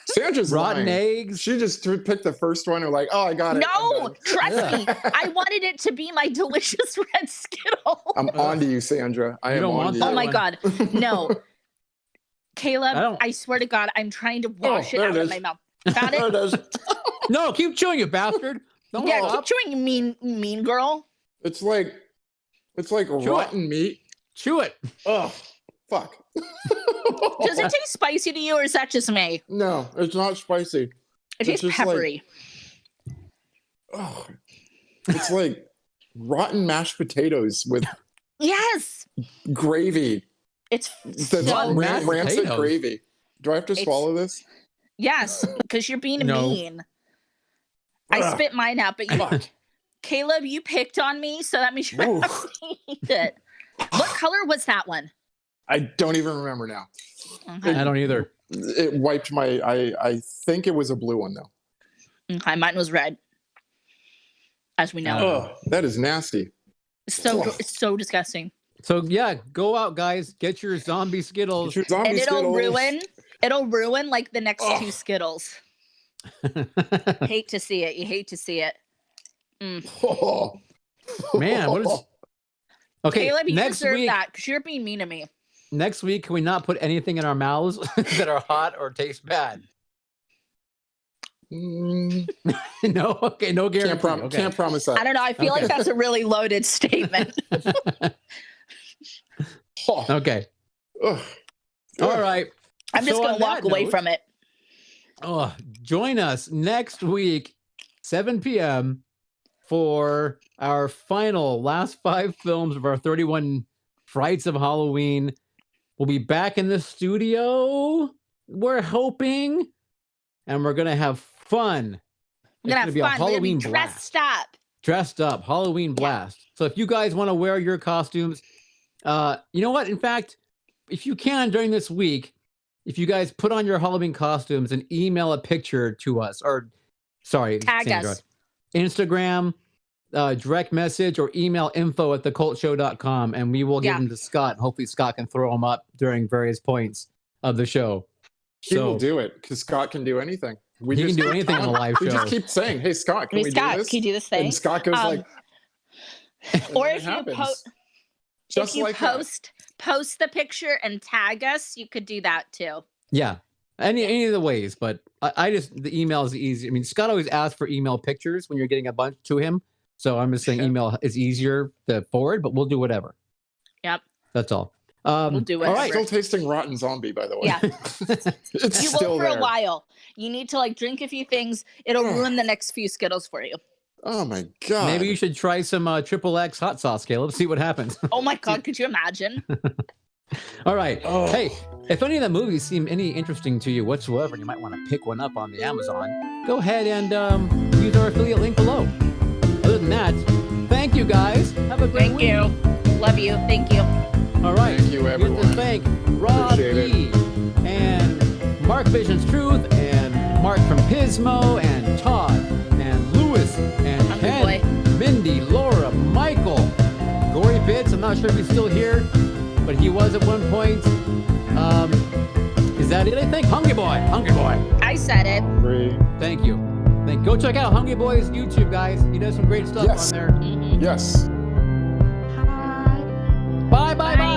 [SPEAKER 1] Sandra's
[SPEAKER 3] rotten
[SPEAKER 1] lying.
[SPEAKER 3] eggs.
[SPEAKER 1] She just picked the first one and like, oh, I got it.
[SPEAKER 2] No, trust
[SPEAKER 3] Yeah.
[SPEAKER 2] me. I wanted it to be my delicious red Skittle.
[SPEAKER 1] I'm on to you, Sandra. I
[SPEAKER 3] You
[SPEAKER 1] am
[SPEAKER 3] don't
[SPEAKER 1] on
[SPEAKER 3] want
[SPEAKER 1] to
[SPEAKER 3] that
[SPEAKER 2] Oh
[SPEAKER 1] you.
[SPEAKER 2] my
[SPEAKER 3] one.
[SPEAKER 2] god. No. Caleb, I swear to God, I'm trying to wash it
[SPEAKER 1] there
[SPEAKER 2] out
[SPEAKER 1] it
[SPEAKER 2] of
[SPEAKER 1] is.
[SPEAKER 2] my mouth. Found
[SPEAKER 1] There
[SPEAKER 2] it?
[SPEAKER 1] it is.
[SPEAKER 3] No, keep chewing, you bastard. Don't
[SPEAKER 2] Yeah,
[SPEAKER 3] stop.
[SPEAKER 2] keep chewing, mean girl.
[SPEAKER 1] It's like rotten meat.
[SPEAKER 3] Chew it.
[SPEAKER 1] Oh, fuck.
[SPEAKER 2] Does it taste spicy to you, or is that just me?
[SPEAKER 1] No, it's not spicy.
[SPEAKER 2] It
[SPEAKER 1] It's
[SPEAKER 2] tastes
[SPEAKER 1] just like-
[SPEAKER 2] peppery.
[SPEAKER 1] Oh, it's like rotten mashed potatoes with
[SPEAKER 2] Yes,
[SPEAKER 1] gravy.
[SPEAKER 2] it's
[SPEAKER 1] That's
[SPEAKER 2] so
[SPEAKER 3] mashed
[SPEAKER 1] rancid
[SPEAKER 3] potatoes?
[SPEAKER 1] gravy. Do I have to
[SPEAKER 2] It's-
[SPEAKER 1] swallow this?
[SPEAKER 2] yes, because you're being
[SPEAKER 3] No.
[SPEAKER 2] mean. I
[SPEAKER 1] Ugh.
[SPEAKER 2] spit mine out, but you,
[SPEAKER 1] Fuck.
[SPEAKER 2] Caleb, you picked on me, so that means you
[SPEAKER 1] Oof.
[SPEAKER 2] have to eat it. What color was that one?
[SPEAKER 1] I don't even remember now.
[SPEAKER 2] Okay.
[SPEAKER 3] I don't either.
[SPEAKER 1] It wiped my. I think it was a blue one though.
[SPEAKER 2] Okay, mine was red. As we know,
[SPEAKER 1] Oh, that is nasty.
[SPEAKER 2] it's so disgusting,
[SPEAKER 3] So yeah, go out, guys. Get your zombie Skittles.
[SPEAKER 1] Get your zombie
[SPEAKER 2] and it'll
[SPEAKER 1] Skittles.
[SPEAKER 2] ruin like the next
[SPEAKER 1] Ugh.
[SPEAKER 2] two Skittles. Hate to see it. You hate to see it.
[SPEAKER 1] Oh.
[SPEAKER 3] Man, what is? Okay,
[SPEAKER 2] Caleb, you
[SPEAKER 3] next
[SPEAKER 2] deserve
[SPEAKER 3] week.
[SPEAKER 2] that because you're being mean to me.
[SPEAKER 3] Next week, can we not put anything in our mouths that are hot or taste bad?
[SPEAKER 1] Mm,
[SPEAKER 3] No. Okay, no guarantee. Okay.
[SPEAKER 1] can't promise that.
[SPEAKER 2] I don't know. I feel
[SPEAKER 3] Okay.
[SPEAKER 2] like that's a really loaded statement.
[SPEAKER 1] Oh.
[SPEAKER 3] Okay.
[SPEAKER 1] Ugh.
[SPEAKER 3] All right.
[SPEAKER 2] I'm just
[SPEAKER 3] So
[SPEAKER 2] gonna
[SPEAKER 3] on
[SPEAKER 2] walk
[SPEAKER 3] that
[SPEAKER 2] away
[SPEAKER 3] note-
[SPEAKER 2] from it.
[SPEAKER 3] Oh, join us next week, 7 p.m. for our last 5 films of our 31 Frights of Halloween. We'll be back in the studio, we're hoping, and we're going to have fun.
[SPEAKER 2] We're gonna
[SPEAKER 3] It's
[SPEAKER 2] have
[SPEAKER 3] be a
[SPEAKER 2] fun. We're gonna be
[SPEAKER 3] Halloween blast.
[SPEAKER 2] dressed up.
[SPEAKER 3] Dressed up, Halloween blast. So if you guys want to wear your costumes, you know what? In fact, if you can during this week, if you guys put on your Halloween costumes and email a picture to us, or sorry,
[SPEAKER 2] Tag
[SPEAKER 3] Sandra,
[SPEAKER 2] us.
[SPEAKER 3] Instagram, direct message, or email info@thecultshow.com, and we will give
[SPEAKER 2] Yeah.
[SPEAKER 3] them to Scott. Hopefully Scott can throw them up during various points of the show.
[SPEAKER 1] He will
[SPEAKER 3] So
[SPEAKER 1] do it because Scott can do anything.
[SPEAKER 3] he can do anything on a live
[SPEAKER 1] We
[SPEAKER 3] show.
[SPEAKER 1] just keep saying, "Hey, Scott, can
[SPEAKER 2] Hey,
[SPEAKER 1] we
[SPEAKER 2] Scott,
[SPEAKER 1] do this?"
[SPEAKER 2] can you do this thing?
[SPEAKER 1] And Scott goes like, and
[SPEAKER 2] Or
[SPEAKER 1] then
[SPEAKER 2] if
[SPEAKER 1] it
[SPEAKER 2] you
[SPEAKER 1] happens.
[SPEAKER 2] if you
[SPEAKER 1] like that.
[SPEAKER 2] post the picture and tag us, you could do that too.
[SPEAKER 3] Yeah, any of the ways, but I just the email is easy. I mean, Scott always asks for email pictures when you're getting a bunch to him, so I'm just saying
[SPEAKER 1] Yeah.
[SPEAKER 3] email is easier to forward, but we'll do whatever.
[SPEAKER 2] Yep.
[SPEAKER 3] That's all.
[SPEAKER 2] We'll do
[SPEAKER 3] All
[SPEAKER 2] whatever.
[SPEAKER 3] right.
[SPEAKER 1] Still tasting rotten zombie, by the way.
[SPEAKER 2] Yeah.
[SPEAKER 1] It's
[SPEAKER 2] You
[SPEAKER 1] still
[SPEAKER 2] will for
[SPEAKER 1] there.
[SPEAKER 2] a while. You need to like drink a few things. It'll
[SPEAKER 1] Ugh.
[SPEAKER 2] ruin the next few Skittles for you.
[SPEAKER 1] Oh my god.
[SPEAKER 3] Maybe you should try some XXX hot sauce, Caleb. See what happens.
[SPEAKER 2] Oh my god, could you imagine?
[SPEAKER 3] All right.
[SPEAKER 1] Oh.
[SPEAKER 3] Hey, if any of the movies seem any interesting to you whatsoever, and you might want to pick one up on the Amazon, go ahead and use our affiliate link below. Other than that, thank you guys. Have a great
[SPEAKER 2] Thank
[SPEAKER 3] week.
[SPEAKER 2] you. Love you. Thank you.
[SPEAKER 3] All right.
[SPEAKER 1] Thank you,
[SPEAKER 3] Here's to
[SPEAKER 1] everyone.
[SPEAKER 3] thank Rob
[SPEAKER 1] Appreciate it.
[SPEAKER 3] E. and Mark Vision's Truth and Mark from Pismo and Todd and Lewis and
[SPEAKER 2] Hungry
[SPEAKER 3] Ken,
[SPEAKER 2] boy.
[SPEAKER 3] Mindy, Laura, Michael, Gory Bits. I'm not sure if he's still here, but he was at one point. Is that it? I think Hungry Boy. Hungry Boy.
[SPEAKER 2] I said it.
[SPEAKER 1] Hungry.
[SPEAKER 3] Thank you. Go check out Hungry Boy's YouTube, guys. He does some great stuff
[SPEAKER 1] Yes.
[SPEAKER 3] on there.
[SPEAKER 2] Mhm.
[SPEAKER 1] Yes.
[SPEAKER 3] Bye, bye, bye.